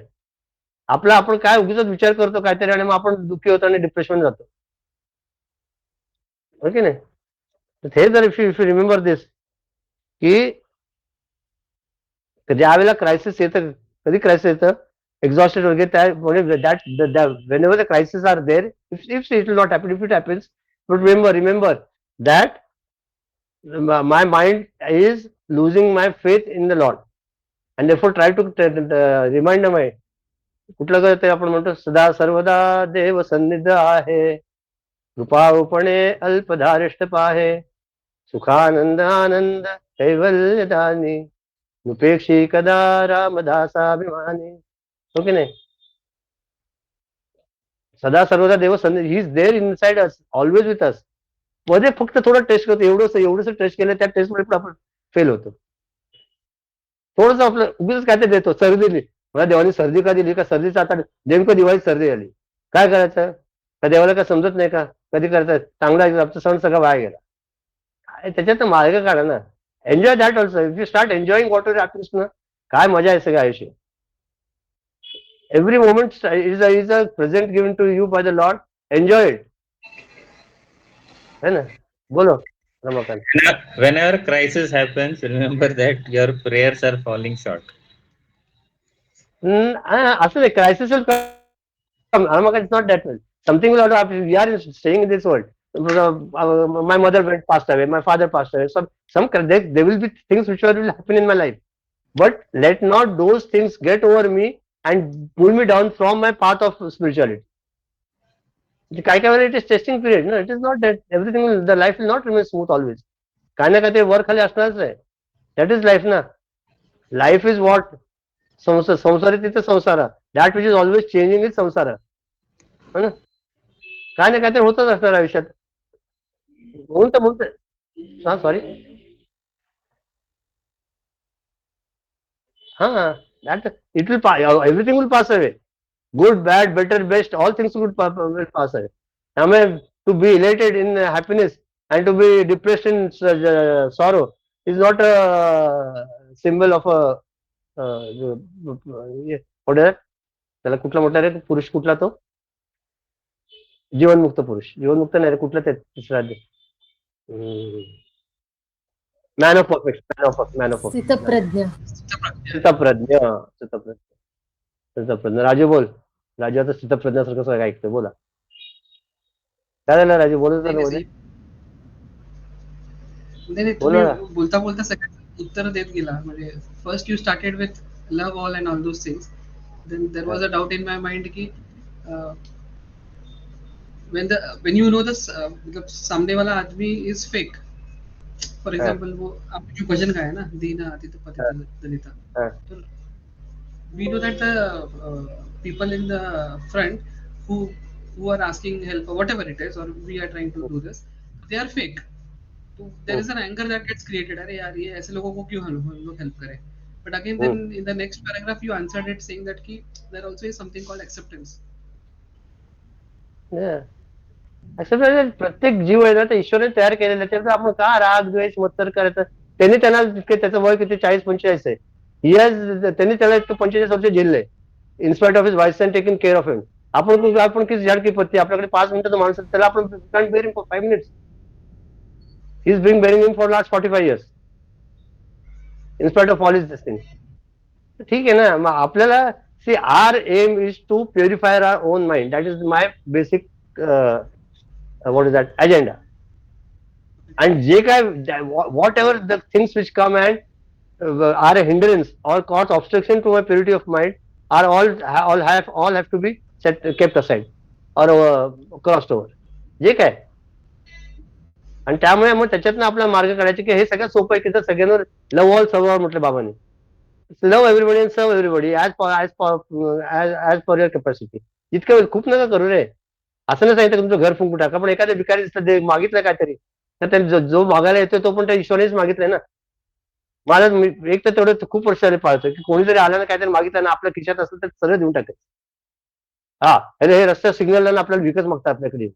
आपण काय उगीच विचार करतो काहीतरी, आणि मग आपण दुःखी होतो आणि डिप्रेशन जातो. ओके नाही? हे जर इफ यू रिमेंबर दिस, की ज्या वेळेला क्रायसिस येतं, कधी क्रायसिस येतं, एक्झॉस्टेड वगैरे, त्या that whenever the crisis are there, if it will not happen, if it happens, but remember that my mind is losing my faith in the Lord, and therefore try to remind my कुठलं ते आपण म्हणतो, सदा सर्वदा देव सन्निध आहे, कृपापणे अल्पधारिष्ट पाहे, सुखानंद आनंद कैवल्यदानी, नुपेक्षी कदा रामदासाभिमानी. हो की नाही? सदा सर्वदा देव सन्निध, he is there inside us, always with us. मध्ये फक्त थोडं टेस्ट करतो, एवढंच टेस्ट केलं, त्या टेस्ट मध्ये पण आपण फेल होतो. थोडंसं आपलं उगीच काय ते देतो. सर्दी दिली, मला देवानी सर्दी का दिली? का सर्दीचा आता नेमकं दिवाळीत सर्दी आली, काय करायचं? का देवाला काय समजत नाही का? कधी करतायत चांगला आमचा सण सगळा वाया गेला. काय त्याच्यात मार्ग काढा ना. Enjoy that also. If you start enjoying whatever happens ना, काय मजा आहे सगळं आयुष्य. Every moment is a present given to you by the lord. Enjoy it, है ना? बोलो Ramakant. Whenever crisis happens, remember that your prayers are falling short. असं नाही, crisis will come. Ramakan, it's not that way. Something will also happen. We are staying in this world. My mother went passed away. My father passed away. There will be things which will happen in my life. But let not those things get over me and pull me down from my path of spirituality. काय वेळेला it is testing period ना. It is not that everything, the life will not remain smooth always. काय ना काय ते वर खाली असणारच आहे. दॅट इज लाईफ ना. Life is what? संसार आहे तिथे संसार. That which is always changing is संसार. है ना? काय ना काय ते होतच असणार आयुष्यात. म्हणून हा सॉरी हा that it will everything will pass away. Good bad better best, all things will pass away. त्यामुळे to be elated in happiness and to be depressed in sorrow is not a symbol of a त्याला कुठला म्हटलं रे पुरुष, कुठला तो? जीवनमुक्त पुरुष. जीवनमुक्त नाही रे, कुठलं ते तिसरा man of perfection. Man of स्थितप्रज्ञ. स्थितप्रज्ञ. स्थितप्रज्ञ. राजू बोल. राजू आता स्थितप्रज्ञासारखं सगळं ऐकतोय. बोला काय झालं राजू? बोलत नाही मध्ये नाही, तुम्ही बोलता बोलता सगळं उत्तर देत गेला. म्हणजे first you started with love all and all those things. Then there was a doubt in my mind की when you know this, मतलब सामने वाला आदमी is fake, फॉर एग्जाम्पल वो आपने जो भजन गाया ना, दीना अतित पतित दलिता, तो we know that the people in the front who who are asking help or whatever it is, or we are trying to do this, they are fake. So there is an anger that gets created, अरे यार ये ऐसे लोगों को क्यों हम लोग help करें. But again then in the next paragraph you answered it saying that कि there also is something called acceptance. असं म्हणजे प्रत्येक जीव आहे ना, तर ईश्वराने तयार केलेला आहे. त्याचा आपण का राग द्वेष मत्सर करायचं. त्यांना तितके, त्याचं वय किती 40-45 आहे. त्यांनी त्याला 45 वर्ष झेलले, in spite of his vice and taking care of him. आपण किती झाड की पत्ती, आपल्याकडे 5 मिनिटाचं माणूस, त्याला आपण can't bear him for 5 minutes. He is being bearing him for last 45 years inspite of all is this thing. ठीक आहे ना. मग आपल्याला C R M is to purifier our own mind. That is my basic what is that agenda. And whatever the things which come and are a hindrance or cause obstruction to my purity of mind are all have to be kept aside or crossed over. जे काय, आणि त्यामुळे मग त्याच्यातनं आपला मार्ग काढायचे की हे सगळ्यात सोपं आहे की तर सगळ्यांवर लव ऑल सर्व म्हटलं बाबांनी. Love everybody and serve everybody as per your capacity. इतकं खूप नका करू रे. असं नाही सांगितलं तुमचं घर फुंकू टाका, पण एखाद्या भिकारी दिसतं मागितलं काहीतरी, तर त्यांनी जो मागायला येतोय तो पण त्या ईश्वरानेच मागितलंय ना. मला एक तर तेवढं खूप वर्ष झाले पाळतोय की कोणी जरी आलं ना काहीतरी मागितलं ना, आपल्या खिशात असेल तर सगळं देऊन टाकायचं. हा, अरे हे रस्त्या सिग्नल ना आपल्याला विकत मागतात आपल्याकडे.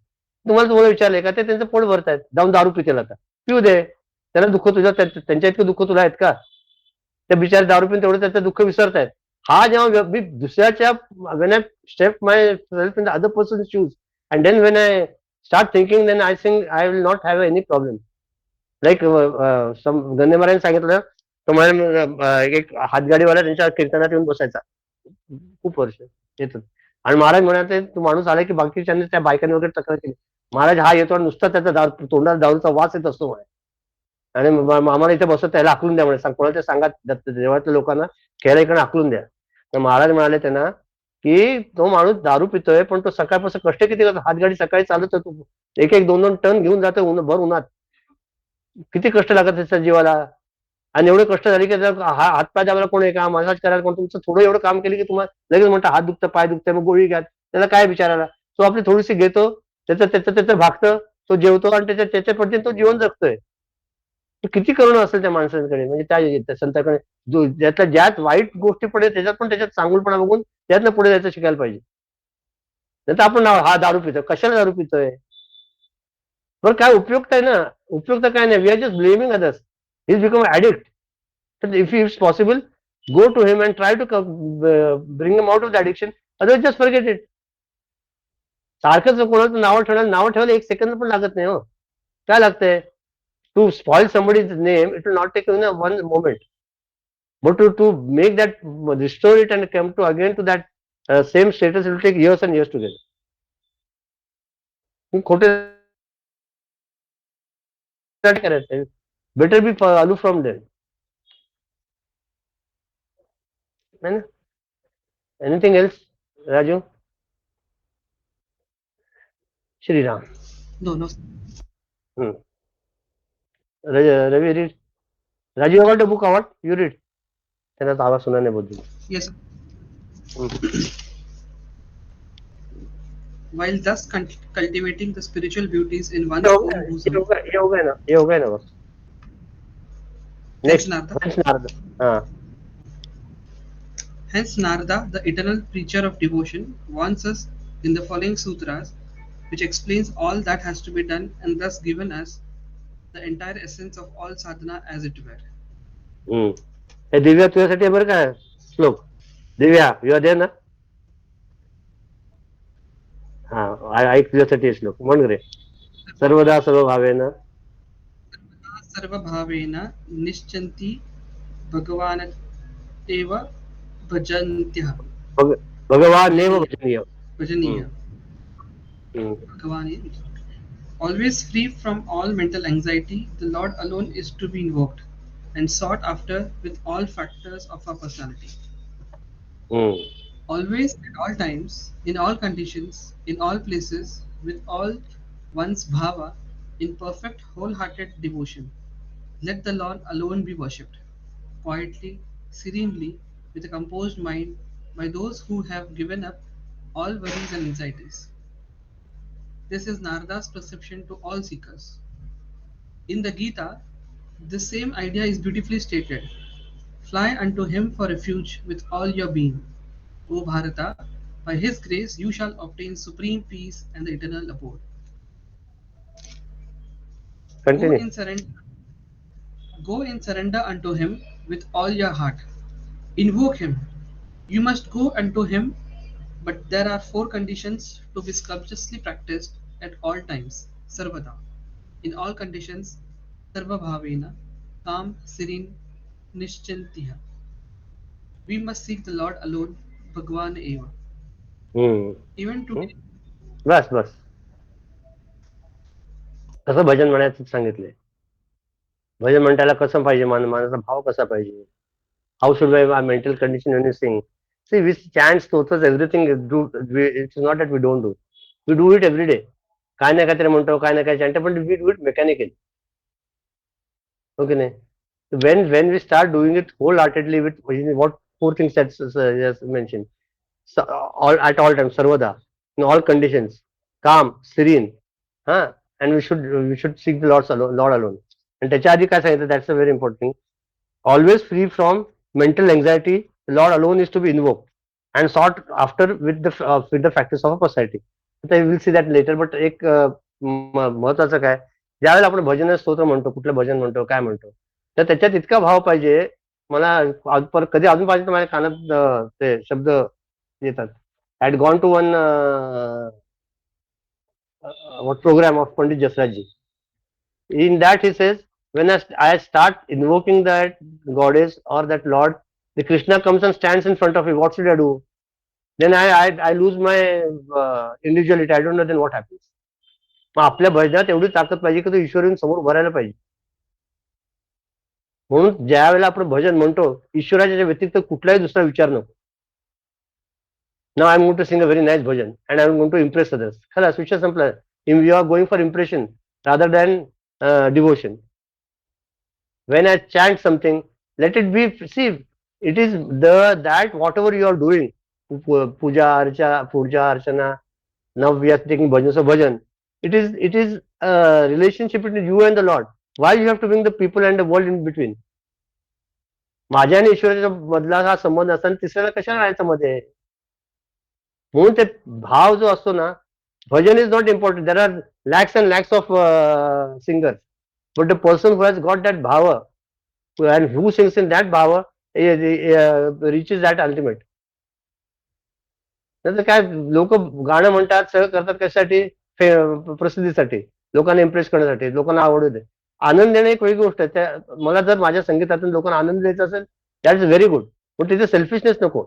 तुम्हाला विचारलंय का ते त्यांचं पोट भरतायत, जाऊन दारू पितेल, आता पिऊ दे. त्याला दुःख त्यांच्या इतकं दुःख तुला आहेत का. त्या बिचारे दारू पिऊन तेवढं त्याचं दुःख विसरतायत. हा जेव्हा मी दुसऱ्याच्या when I step myself in the other person's shoes and then when I start thinking, then I think I will not have any problem. Like Gandhe महाराजांनी सांगितलं, तुम्हाला एक हातगाडीवाला त्यांच्या कीर्तनात येऊन बसायचा खूप वर्ष येतो, आणि महाराज म्हणाले तो माणूस आला की बाकीच्यांनी त्या बायकांनी वगैरे तक्रार केली. महाराज हा येतो आणि नुसता त्याचा तोंडात दारूचा वास येत असतो म्हणे, आणि आम्हाला इथे बसत त्याला आकलून द्या म्हणे, कोणाला सांगा देवातल्या लोकांना खेळा इकडे आकलून द्या. तर महाराज म्हणाले त्यांना की तो माणूस दारू पितोय पण तो सकाळपासून कष्ट किती करतो. हातगाडी सकाळी चालत होतो, 1-2 टन घेऊन जातो भर उन्हात. किती कष्ट लागत त्याच्या जीवाला. आणि एवढे कष्ट झाले की हातपाय दाबायला कोण आहे का, मसाज करायला कोण. तुमचं थोडं एवढं काम केलं की तुम्हाला लगेच म्हणता हात दुखतं, पाय दुखतं, मग गोळी घ्या. त्याला काय विचारायला, तो आपली थोडीशी घेतो, त्याचं भागतं, तो जेवतो आणि त्याच्या पद्धतीने तो जीवन जगतोय. किती करुणा असेल त्या माणसांकडे, म्हणजे त्या संतांकडे. ज्यातल्या ज्यात वाईट गोष्टी पडे त्याच्यात पण त्याच्यात चांगुलपणा बघून त्यातनं पुढे जायचं शिकायला पाहिजे. नाही तर आपण हा दारू पितोय, कशाला दारू पितोय, बरं काय उपयुक्त आहे ना. उपयुक्त काय नाही, we are just blaming others. He is become addict. तर if it's possible, go to him and try to bring him out of the addiction. Otherwise just forget it. सारखंच कोणाचं नाव ठेवायला 1 सेकंद पण लागत नाही हो. काय लागतंय, to spoil somebody's name, it will not take one moment, but to make that, restore it and come to again to that same status, it will take years and years together. खोटे करायचं, better be aloof from them. Anything else, Raju? Shri Ram. No. Ravi, read. Raju, you got a book award? You read. त्यांना आवाज सुना नाही बोलतो. Yes. While thus cultivating the spiritual beauties in one's own bosom. ये हो गया ना बस. Next, Narada. Hence Narada, the eternal preacher of devotion, warns us in the following sutras, which explains all that has to be done and thus given us the entire essence of all sadhana as it were. हे दिव्या तुझ्यासाठी बरं का श्लोक. Divya, you are there ना. हा, ऐक तुझ्यासाठी श्लोक म्हण रे. सर्वदा सर्वभावेन निश्चन्ति भगवानेव भजन्त्यः. भगवानेव भजनीय. Always free from all mental anxiety, the Lord alone is to be invoked and sought after with all factors of our personality. Always, at all times, in all conditions, in all places, with all one's bhava, in perfect wholehearted devotion. Let the Lord alone be worshipped, quietly, serenely, with a composed mind, by those who have given up all worries and anxieties. This is Narada's perception to all seekers. In the Gita, the same idea is beautifully stated. Fly unto him for refuge with all your being. O Bharata, by his grace you shall obtain supreme peace and the eternal abode. Go Continue. in surrender, go in surrender unto him with all your heart. Invoke him. You must go unto him, but there are four conditions to be scrupulously practiced at all times. Sarvada. In all conditions, Sarva Bhavena, calm, serene, Nischintiha. We must seek the Lord alone, Bhagwan Eva. Even hmm. today, बस बस कसं भजन म्हणायचं सांगितलंय. भजन म्हणतायला कसं पाहिजे, मानाचा भाव कसा पाहिजे. How should I mental condition when you sing. See, we chant stotras, everything it's not that we don't do. We do it every day. काय ना काहीतरी म्हणतो, काय ना काय chant, but we do it mechanically. Okay, नाही. When we start doing it wholeheartedly with what four things that just mentioned, all at all times, sarvada, in all conditions, calm, serene, and we should seek the Lord alone. And त्याच्या आधी काय सांगितलं, that's a very important thing. Always free from mental anxiety, the Lord alone is to be invoked and sought after with the factors of a personality. आता we will see that later, but एक महत्वाचं काय, ज्यावेळेला आपण भजन स्तोत्र म्हणतो, कुठलं भजन म्हणतो, काय म्हणतो, तर त्याच्यात इतका भाव पाहिजे. मला कधी अजून पाहिजे तर माझ्या कानात ते शब्द येतात. I had gone to one program of Pandit Jasraj. In that he says, when I start invoking that goddess or that Lord, the Krishna comes and stands in front of me. What should I do? Then I lose my individuality. I don't know then what happens. मग आपल्या भजनात एवढी ताकद पाहिजे की तो ईश्वर येऊन समोर भरायला पाहिजे. म्हणून ज्या वेळेला आपण भजन म्हणतो, ईश्वराच्या व्यतिरिक्त कुठलाही दुसरा विचार नको. Now I'm going to sing a very nice bhajan and I'm going to impress others. Khalas, विषय संपला. You are going for impression rather than devotion. When I chant something, let it be, see, it is that whatever you are doing, puja archana, now we are taking bhajan, so bhajan, it is a relationship between you and the Lord. Why you have to bring the people and the world in between? माझ्या आणि ईश्वराच्या मधला हा संबंध असताना तिसऱ्याला कशाला राहायचं मध्ये. म्हणून ते भाव जो असतो ना, bhajan is not important. There are lakhs and lakhs of singers, but the person who has got that bhava and who sings in that bhava reaches that ultimate. नाही तर काय, लोक गाणं म्हणतात, सगळं करतात कशासाठी, प्रसिद्धीसाठी, लोकांना इम्प्रेस करण्यासाठी, लोकांना आवडू दे. आनंद देणं एक वेगळी गोष्ट आहे. मला जर माझ्या संगीतातून लोकांना आनंद द्यायचा असेल, दॅट इज व्हेरी गुड, पण तिथे सेल्फिशनेस नको.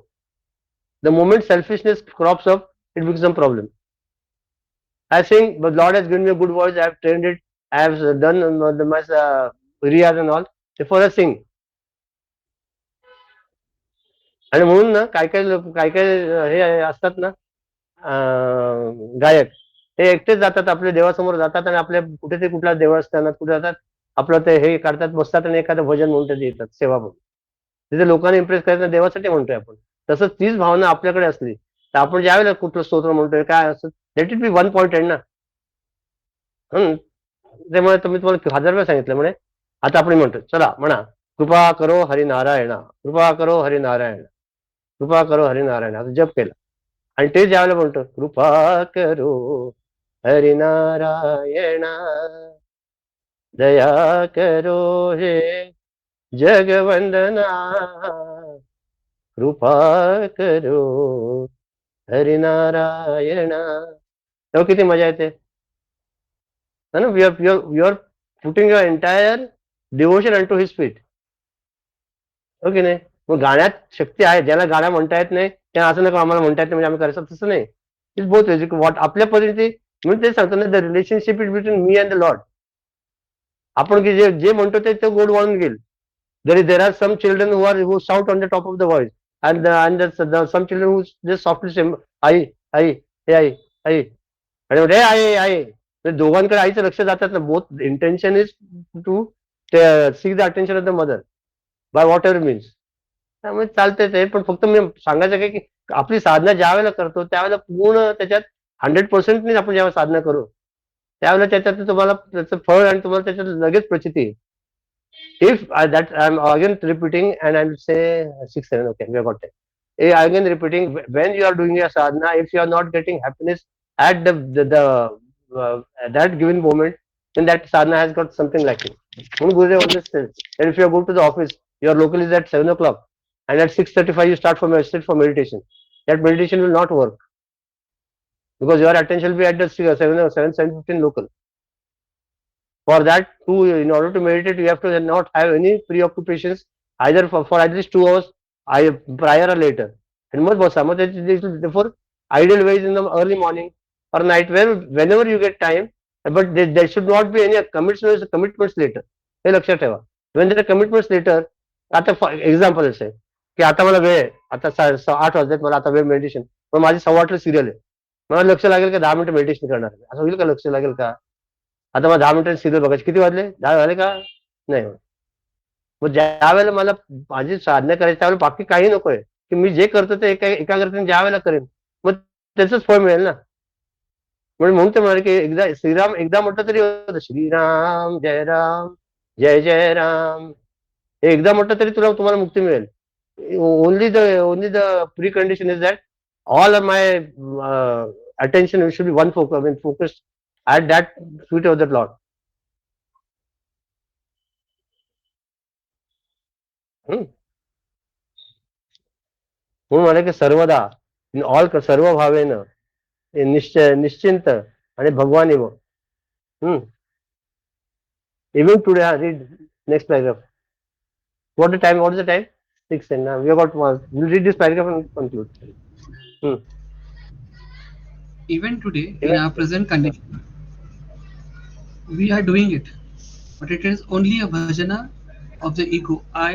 The moment selfishness crops up, it becomes a problem. I sing, but Lord has given me a good voice. I have trained it. I have done my riyaz and all. Therefore, I sing. आणि म्हणून ना काय काय हे असतात ना, गायक, हे एकटेच जातात, आपल्या देवासमोर जातात आणि आपल्या कुठेतरी कुठल्या देवस्थानात कुठे जातात, आपलं ते हे काढतात, बसतात आणि एखादं भजन म्हणून येतात सेवा म्हणून. तिथे लोकांना इम्प्रेस करायचं देवासाठी म्हणतोय आपण. तसंच तीच भावना आपल्याकडे असली तर आपण ज्यावेळेला कुठलं स्तोत्र म्हणतोय, काय असं, let it be one point and ना. त्यामुळे तुम्ही तुम्हाला 1000 वेळा सांगितलं म्हणे. आता आपण म्हणतो, चला म्हणा, कृपा करो हरिनारायणा, कृपा करो हरिनारायण, कृपा करो हरिनारायण, आता जप केला आणि ते ज्यावेळेला म्हणतो, कृपा करो हरिनारायणा, दया करो हे जगवंदना, कृपा करो हरिनारायणा, तेव्हा किती मजा येते ना. We are putting your entire devotion unto his feet. Okay नाही. मग गाण्यात शक्ती आहे. ज्याला गाणं म्हणता येत नाही त्या असं नका आम्हाला म्हणता येत नाही म्हणजे आम्ही करायचं, तसं नाही. इट्स बोथ वॉट आपल्या पद्धती. म्हणून ते सांगतो ना, the relationship is between me and the Lord. आपण की जे म्हणतो ते गोड वाळून गेल. there are some children who shout on the top of the voice, and some children who just softly say आई आई, हे आई आई, आणि म्हणते आई आई. दोघांकडे आईचं लक्ष जातात ना. Both intention is to seek the attention of the mother by whatever means. त्यामुळे चालतंय ते, पण फक्त मी सांगायचं काय की आपली साधना ज्या वेळेला करतो त्यावेळेला पूर्ण त्याच्यात 100% आपण जेव्हा साधना करू त्यावेळेला त्याच्यात तुम्हाला त्याचं फळ आणि तुम्हाला त्याच्यात लगेच प्रचिती येईल. If that I'm again repeating and I'll say 6, 7, okay, we have got it. Again repeating, when you are doing your sadhana, if you are not getting happiness at that given moment, then that sadhana has got something lacking. Gurudev always says that if you go to the office, your local is at 7 o'clock, and at 6:35 you sit for meditation. That meditation will not work because your attention will be at the 7:15 local. For that, in order to meditate, you have to not have any preoccupations either for at least 2 hours prior or later. And must therefore ideal ways in the early morning or night, whenever you get time, but there should not be any commitments later. हे लक्षात ठेवा. When there are commitments later, आता example असं आहे की आता मला वेळ आहे, आता 8 वाजलेत, मला आता वेळ मेडिटेशन, पण माझी 8:15 सिरियल आहे, मला लक्ष लागेल का 10 मिनिटं मेडिटेशन करणार आहे, असं होईल का? लक्ष लागेल का? आता मला 10 मिनिटं सिरियल बघायची, किती वाजले? 10 झाले का? नाही. मग ज्या वेळेला मला माझी साधना करायची त्यावेळेला बाकी काही नकोय, की मी जे करतो ते एकाग्रतेने ज्या वेळेला करेन मग त्याचंच फळ मिळेल ना. म्हणून ते म्हणाले की एकदा श्रीराम एकदा म्हटलं तरी होतं, श्रीराम जय राम जय जय राम, हे एकदा म्हटलं तरी तुम्हाला मुक्ती मिळेल. Only the pre condition is that all of my attention should be one focus, I mean focused at that feet of the Lord. म्हणून म्हणे की सर्वदा इन ऑल सर्व भावेन निश्चिंत आणि भगवान इव. Even today, read next paragraph. What is the time? 6, and we have got one. We'll read this paragraph and conclude. Even today, in our present condition, we are doing it, but it is only a bhajana of the ego, I,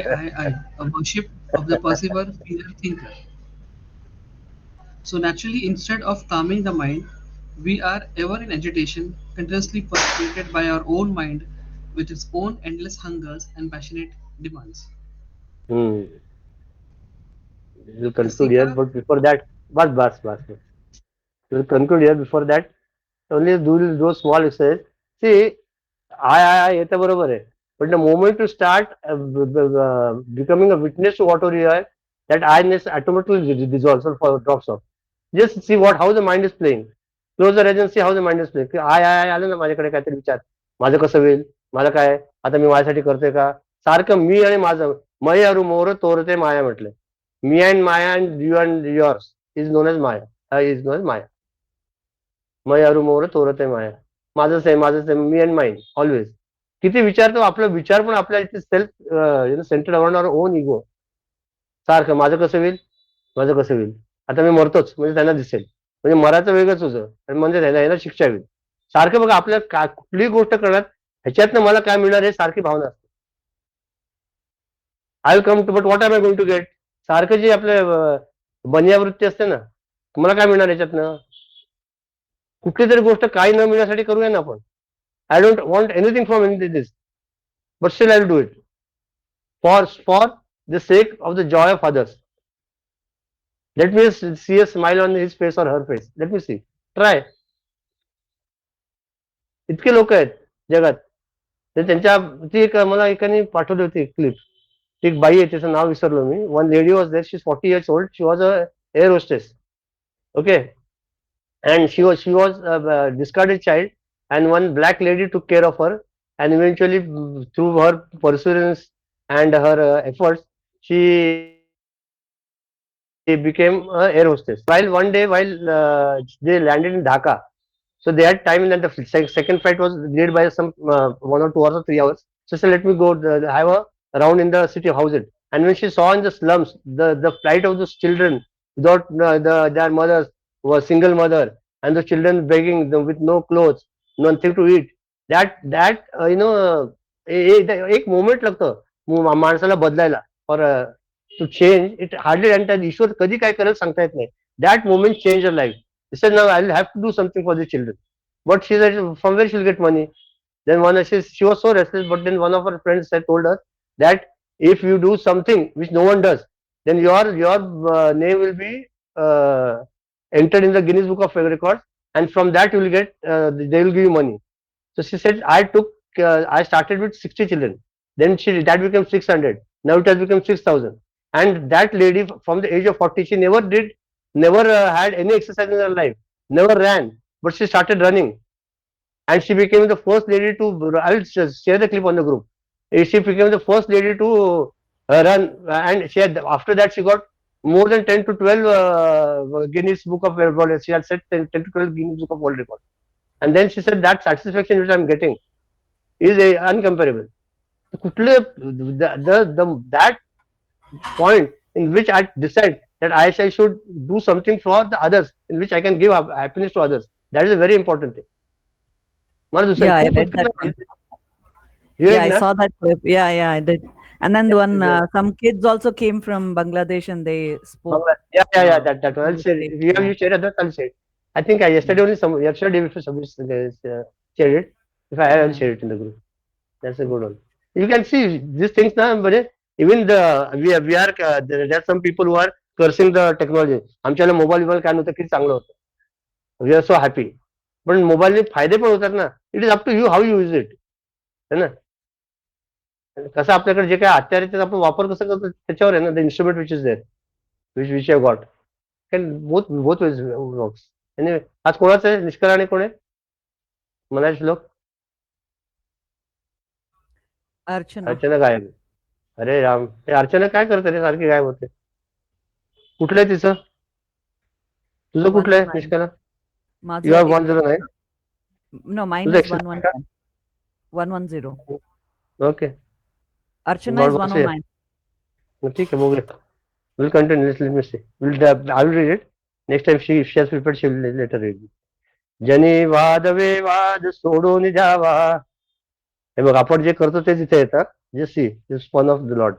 a worship of the perceiver, feeler, thinker. So naturally, instead of calming the mind, we are ever in agitation, continuously persuaded by our own mind with its own endless hungers and passionate demands. We'll The conclude here, seeker, but before that, bas. We'll conclude here. Before that, only do those small exercises. See, I येतं बरोबर आहे, but the moment you start becoming a witness to whatever you are, that I-ness automatically dissolves or drops off. Just see how the mind is playing. Close the eyes and see how the mind is playing. I आलं ना माझ्याकडे काहीतरी विचार, माझं कसं होईल, मला काय आता मी माझ्यासाठी करतोय का, सारखं मी आणि माझं, मय अरु मोर तोरते माया म्हटलंय. मी अँड माया and you and yours is known as माया, इज नोन एज माया. मय अरु मोर तोरते माया, माझंच आहे, मी अँड माइंड ऑलवेज. किती विचार, तो आपला विचार पण आपल्या इथे self centred around our own ego. सारखं माझं कसं होईल, आता मी मरतोच म्हणजे त्यांना दिसेल, म्हणजे मराचं वेगळंच होतं आणि म्हणजे त्यांना शिक्षा होईल. सारखं बघा आपल्या कुठलीही गोष्ट करण्यात ह्याच्यातनं मला काय मिळणार हे सारखी भावना असते. I will come to, but what are I going to get, सारखं जे आपल्या बनियावृत्ती असते ना, मला काय मिळणार याच्यातनं, कुठली तरी गोष्ट काही न मिळण्यासाठी करूया ना आपण. I don't want anything from this, but still I will do it for the sake of the joy of others. Let me see a smile on his face or her face. Let me see. Try. इतके लोक आहेत जगात, तर त्यांच्या ती एक मला एकाने पाठवली होती क्लिप. ती एक बाई आहे, तिचं नाव विसरलो मी. One lady was there, she is 40 years old. She was a air hostess. Okay, and she was a discarded child, and one black lady took care of her, and eventually through her perseverance and her efforts, she became a air hostess. While one day, while they landed in Dhaka, so they had time, and the second flight was delayed by some 1 or 2 hours or 3 hours. So she said, let me go have a round in the city, house it. And when she saw in the slums the plight of those children without their mothers, was single mother, and the children begging them with no clothes, nothing to eat, that एक moment लागतं माणसाला बदलायला, for to change it hardly. आणि त्या ईश्वर कधी काय करेल सांगता येत नाही. That moment change a life. He said, now I'll have to do something for the children. But she said, from where she'll get money? Then she was so restless, but then one of her friends told her that if you do something which no one does, then your name will be entered in the Guinness Book of Records, and from that you will get they will give you money. So she said, I started with 60 children. Then that became 600. Now it has become 6,000. And that lady from the age of 40, she never had any exercise in her life, never ran, but she started running. And she became the first lady to, I will share the clip on the group. She became the first lady to run. And she had, after that, she got more than 10 to 12 Guinness Book of World Records. She had set 10 to 12 Guinness Book of World Records. And then she said that satisfaction which I'm getting is uncomparable. कुठले that point in which I decide that I should do something for the others, in which I can give happiness to others. That is a very important thing. मला दुसरं Yeah, I खूप read that one. You Yeah, read I ना? saw that clip. Yeah, I did. And then Yeah, one, some kids also came from Bangladesh and they spoke. yeah, that one. I'll share it. English, If you have yeah. you shared others, I'll share it. I think I yesterday only yesterday before shared it. If I have, I'll Yeah. share it in the group. That's a good one. You can see these things now, but even we are there are some people who are cursing the technology. आमच्याला mobile काय नव्हतं किती चांगलं होतं. We are so happy. पण मोबाईलने फायदे पण होतात ना. It is up to you how you use it. है ना? कसं आपल्याकडे जे काही हत्यार आहे त्याचा आपण वापर कसं करतो त्याच्यावर आहे ना. The instrument which is there, which you have got. Can both ways works. Anyway, आज कोणाचं आहे निष्कर्ष कोण आहे? मनाचे श्लोक Archana. अर्चना गायब. अरे राम, ते अर्चना काय करते रे सारखी गायब होते. कुठलं आहे तिचं? तुझं कुठलं आहे 109. निष्काला? माझं You have 11. 109. No, mine तुझं is access 110. 110. Okay. Archana is 109. ठीक आहे बघूया. We'll continue. Let me see. I will read it. Next time she has prepared, she will later read it. जनी वाद वाद सोडून जावा. हे बघ आपण जे करतो तेच इथे येतं. Just see this one of the Lord.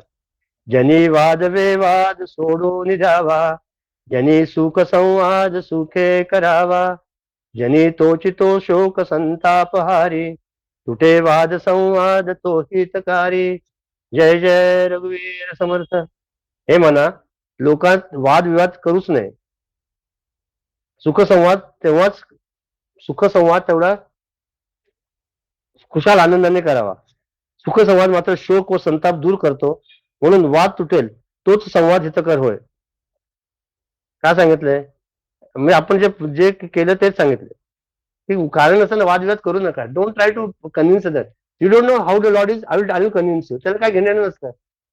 जनी वाद सोडून जावा. जनी सुख संवाद सुखे करावा. जनी तोचितो शोक संतापहारी. तुटे वाद संवाद तो हितकारी. जय जय रघुवीर समर्थ. हे म्हणा लोकात वादविवाद करूच नये. सुखसंवाद तेवढा खुशाल आनंदाने करावा. सुखसंवाद मात्र शोक व संताप दूर करतो, म्हणून वाद तुटेल तोच संवाद हितकर होय. काय सांगितलंय? म्हणजे आपण जे केलं तेच सांगितलं की कारण नसताना वादविवाद करू नका. Don't try to convince other. You don't know how the lord is. I will convince you. त्याला काय घेणं नसतं.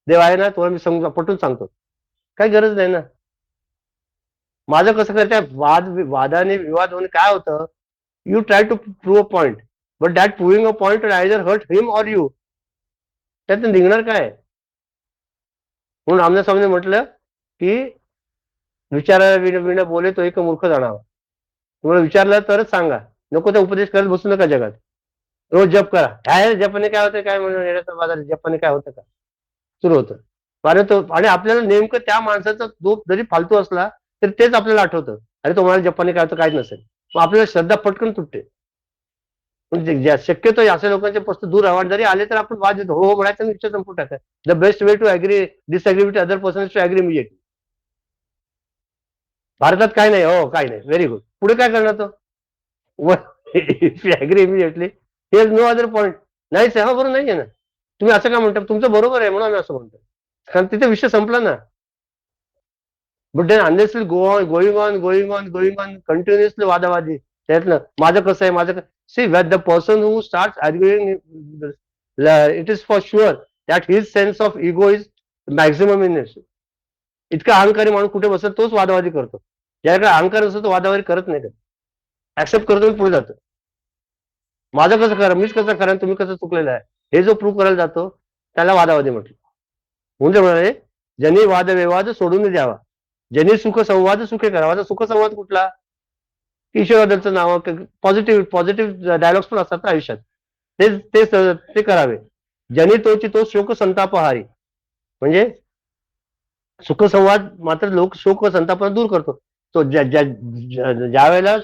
देव आहे ना, तुला मी पटून सांगतो. काही गरज नाही ना. माझं कसं करते वादाने विवाद होणे काय होतं. You try to prove a point, but that proving a point either hurt him or you. त्यातून निघणार काय. म्हणून आमच्या स्वामीने म्हटलं की विचारायला विना बोले तो एक मूर्ख जाणावा. तुम्हाला विचारलं तरच सांगा. नको त्या उपदेश करत बसू नका जगात. रोज जप करा. काय जपाने काय होतं, काय म्हणून येण्याचा बाजार जपाने काय होतं का सुरू होतं. आणि आपल्याला नेमकं त्या माणसाचा जो जरी फालतू असला तर तेच आपल्याला आठवतं. अरे तुम्हाला जपानी काय होतं काहीच नसेल. मग आपल्याला श्रद्धा पटकन तुटते. म्हणजे शक्यतो अशा लोकांचे प्रश्न दूर राहावा. जरी आले तर आपण वाद देतो. हो म्हणायचं आणि विचार संपून टाकायचं. The best way to agree disagree with other person to agree immediately. भारतात काय नाही. हो काय नाही. Very good. पुढे काय करणार तो. Agree immediately. He no other point. नाहीच आहे. हा बरोबर नाही आहे ना. तुम्ही असं काय म्हणता. तुमचं बरोबर आहे म्हणून आम्ही असं म्हणतो. कारण तिथे विषय संपला ना. But then unless will going on continuously वादावादी. त्यातलं माझं कसं आहे माझं. See the person who start arguing it is for sure that his sense of ego is maximum in it. इतका अहंकारी माणूस कुठे बसत तोच वादावादी करतो. ज्याकडे अहंकार असतो तो वादावादी करत नाही. ऍक्सेप्ट करतो पुढे जातो. माझं कसं करा, मीच कसं करा, तुम्ही कसं चुकलेलं आहे हे जो प्रूव्ह करायला जातो त्याला वादावादी म्हटलं. म्हणजे म्हणाले ज्यांनी वादविवाद सोडून द्यावा. ज्यांनी सुख संवाद सुखे करावा. सुख संवाद कुठला. ईश्वरबद्दलचं नाव पॉझिटिव्ह डायलॉग्स पण असतात ना आयुष्यात. ते करावे. ज्यांनी तोची तो शोक संतापहारी. म्हणजे सुखसंवाद मात्र लोक शोक व संतापाला दूर करतो. तो ज्या वेळेला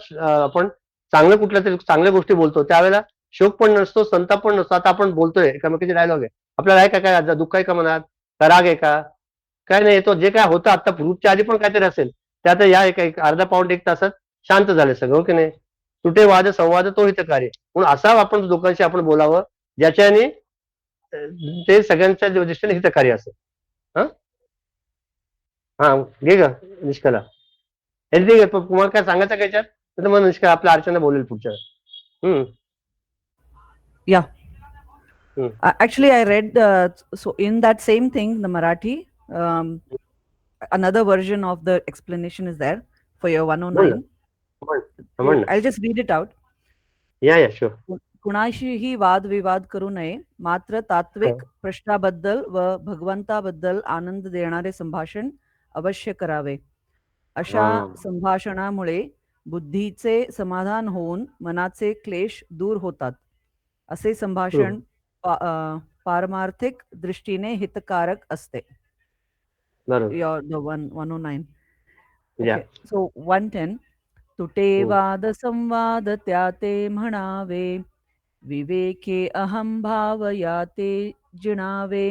आपण चांगलं कुठल्या तरी चांगल्या गोष्टी बोलतो त्यावेळेला शोक पण नसतो, संताप पण नसतो. आता आपण बोलतोय एकामेकाचे डायलॉग आहे, आपल्याला आहे का काय दुःख आहे का मनात, का राग आहे का, काय नाही. तो जे काय होतं आता ग्रुपच्या आधी पण काहीतरी असेल, ते आता या एक अर्धा पाऊण 1 तासात शांत झाले सगळं, हो की नाही. तुटे वाद संवाद तो हितकारी, म्हणून असा आपण लोकांशी आपण बोलावं ज्याच्याने ते सगळ्यांच्या दृष्टीने हितकारी असेल. हा हा घे का निष्काला हेल्दी घे. तुम्हाला काय सांगायचं का याच्यात, तर मग निष्काला आपल्या अर्चना बोलेल पुढच्या. Yeah. Hmm. Actually, I read so in that same thing, the Marathi, another version of the explanation is there for your बोल ना 109. म्हण ना. I'll just read it out. या शुअर. कुणाशीही वादविवाद करू नये, मात्र तात्विक प्रश्नाबद्दल व भगवंताबद्दल आनंद देणारे संभाषण अवश्य करावे. अशा संभाषणामुळे बुद्धीचे समाधान होऊन मनाचे क्लेश दूर होतात. असे संभाषण पारमार्थिक दृष्टीने हितकारक असते. बरोबर. The 109. या Okay. So 110. तुटे वाद संवाद त्याते म्हणावे, विवेके अहम भाव याते जिणावे.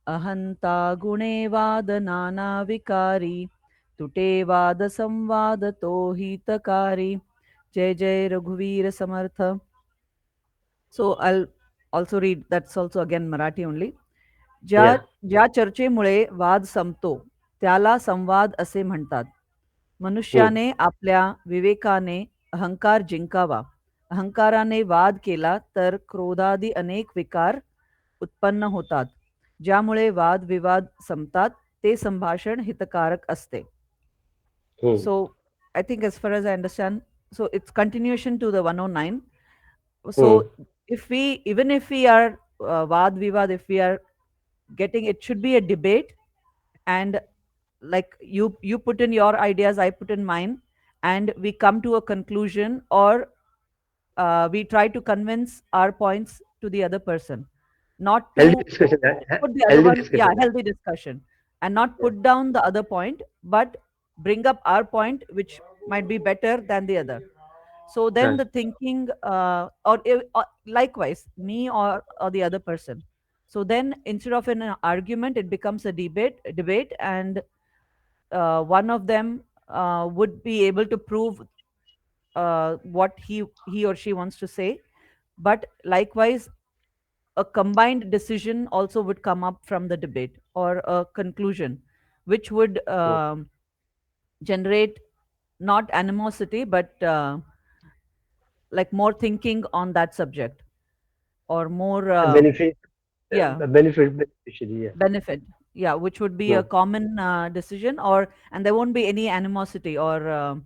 अहंता गुणे वाद नाना विकारी, तुटे वाद संवाद तो हितकारी. जय जय रघुवीर समर्थ. So I'll also read, that's also again Marathi only. ज्या चर्चेमुळे वाद संपतो त्याला संवाद असे म्हणतात. मनुष्याने आपल्या विवेकाने अहंकार जिंकावा. अहंकाराने वाद केला तर क्रोधादी अनेक विकार उत्पन्न होतात, ज्यामुळे वाद विवाद संपतात. ते संभाषण हितकारक असते. So I think as far as I understand, so it's continuation to the 109. So if we are vad vivad, if we are getting, it should be a debate, and like you put in your ideas, I put in mine, and we come to a conclusion, or we try to convince our points to the other person, not to healthy discussion put the other one, yeah, healthy discussion, and not put down the other point, but bring up our point, which might be better than the other. So then the thinking, or likewise me or the other person. So then instead of an argument, it becomes a debate, and one of them would be able to prove what he or she wants to say. But likewise, a combined decision also would come up from the debate, or a conclusion, which would generate not animosity, but like more thinking on that subject, or more benefit yeah, beneficiary. benefit, yeah, which would be a common decision, and there won't be any animosity or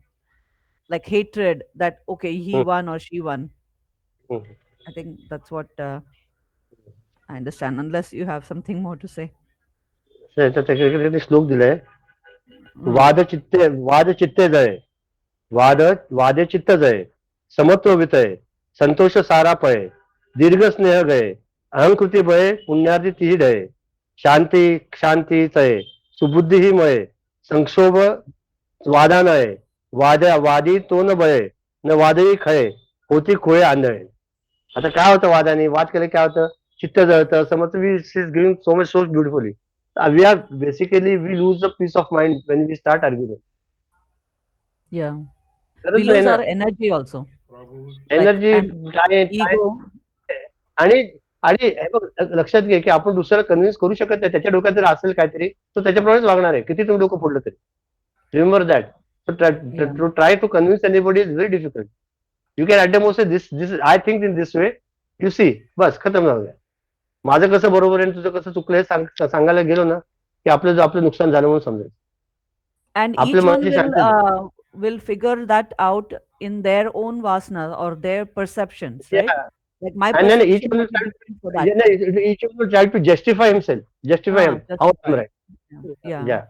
like hatred that okay, he won or she won. I think that's what I understand, unless you have something more to say. त्याच्याकडे श्लोक दिलाय, वाद चित्ते जय, वादे चित्त जय, समत्व वितय, संतोष सारा पय, दीर्घ स्नेह गय, अहंकृती भय, पुण्यार्दी तिही डय, शांती तय, सुबुद्धी ही मय, संक्षोभ वादानय, वादी तो न भय, न वादही खय, होती खोय आंधळे. आता काय होतं वादाने, वाद केले काय होतं, चित्त जळतं. समज we is giving so much so beautifully. We are basically, we lose the peace of mind when we start arguing. Yeah, we lose our energy also. Energy ego. आणि आणि लक्षात घे की आपण दुसऱ्याला कन्व्हिन्स करू शकत नाही. त्याच्या डोक्यात जर असेल काहीतरी, तो त्याच्याप्रमाणेच वागणार आहे, किती तुम्ही डोकं फोडलं तरी. Remember that. To try to convince anybody is very difficult. You can at the most this I think in this way, you see, बस खतम झालं. माझं कसं बरोबर आहे, तुझं कसं चुकलं हे सांगायला गेलो ना, की आपलं नुकसान झालं म्हणून समजेल. And each one will figure that out in their own vasana or their perceptions, right? Like my and then each perception one is different for that. each one will try to justify himself, justify him how I'm right. Yeah.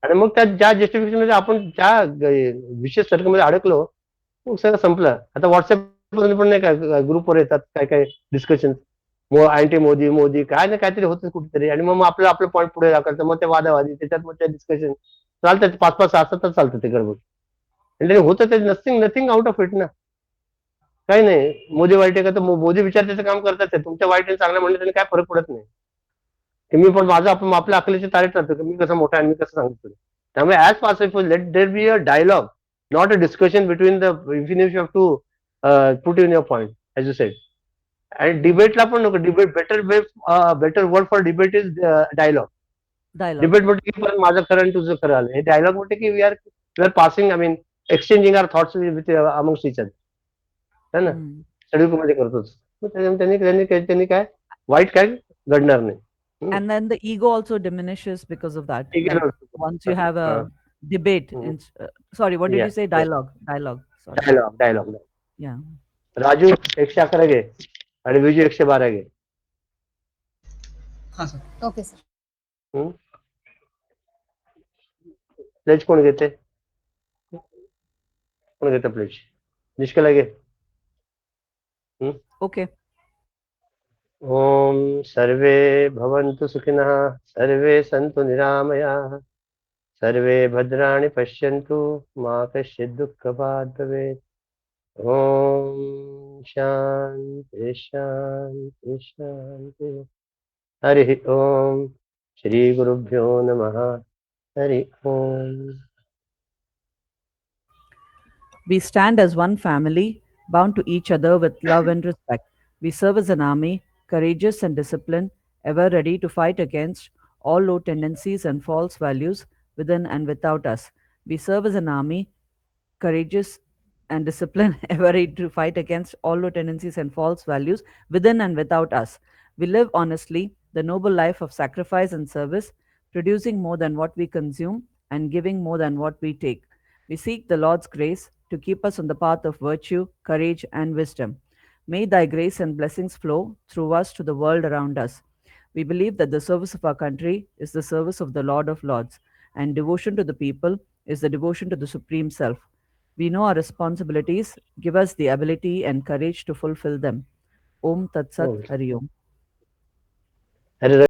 आणि मग त्या ज्या justification मध्ये आपण ज्या विशेष सर्कलमध्ये अडकलो, मग सगळं संपलं. आता व्हॉट्सअप पण नाही का ग्रुपवर येतात काय काय डिस्कशन, अँटी मोदी काय ना काहीतरी होतं कुठेतरी, आणि मग आपलं पॉईंट पुढे दाखवतं. मग ते वादावादी, त्याच्यात मग त्या डिस्कशन चालतात 5-5 6 तास चालतं ते गडबड. आणि होतं ते नथिंग आउट ऑफ इट ना. काही नाही. मोदी वाईट आहे का, तर मोदी विचार त्याचं काम करतात आहे. तुमच्या वाईट आणि चांगल्या म्हणण्याने त्यांनी काय फरक पडत नाही. की मी पण माझं आपण आपल्या अकलेच्या तारेत राहतो की मी कसं मोठा आहे आणि मी कसं सांगतो. त्यामुळे as possible let there be a dialogue, not a discussion between the if you have to put in your point as you said. आणि डिबेटला पण नको. Debate better word for debate is dialogue. Dialogue. Debate म्हटलं की परत माझं खरं आणि तुझं खरं आलं. हे डायलॉग म्हटलं की we are passing, I mean exchanging are thoughts with amongst each other, है ना. हं. शेड्यूलमध्ये करतोच. मग त्यांनी त्यांनी त्यांनी काय वाईट काय घडणार नाही. And then the ego also diminishes because of that. ठीक Like आहे once you ना. have हां. a debate हं. in, sorry, what did you yes, say? Yes. Dialogue. Dialogue. Sorry. Dialogue, dialogue. Yeah. Raju 111 घे आणि विजू 112 घे. हां सर. Okay sir. हं? प्लेज कोण घेते? कोण घेतं प्लेज? निष्कला घे. हं? Okay. ओम सर्वे भवन्तु सुखिनः, सर्वे सन्तु निरामयाः, सर्वे भद्राणि पश्यन्तु, मा कश्चित् दुःखभाग् भवेत्. ओम शांति शांति शांति. हरि ओम. श्री गुरुभ्यो नमः. हरि ओम. We stand as one family, bound to each other with love and respect. We serve as an army, courageous and disciplined, ever ready to fight against all low tendencies and false values within and without us. We serve as an army, courageous and disciplined, ever ready to fight against all low tendencies and false values within and without us. We live honestly, the noble life of sacrifice and service, producing more than what we consume and giving more than what we take. We seek the Lord's grace to keep us on the path of virtue, courage, and wisdom. May thy grace and blessings flow through us to the world around us. We believe that the service of our country is the service of the Lord of Lords, and devotion to the people is the devotion to the Supreme Self. We know our responsibilities, give us the ability and courage to fulfill them. Om Tat Sat Om. Hari Om. Hari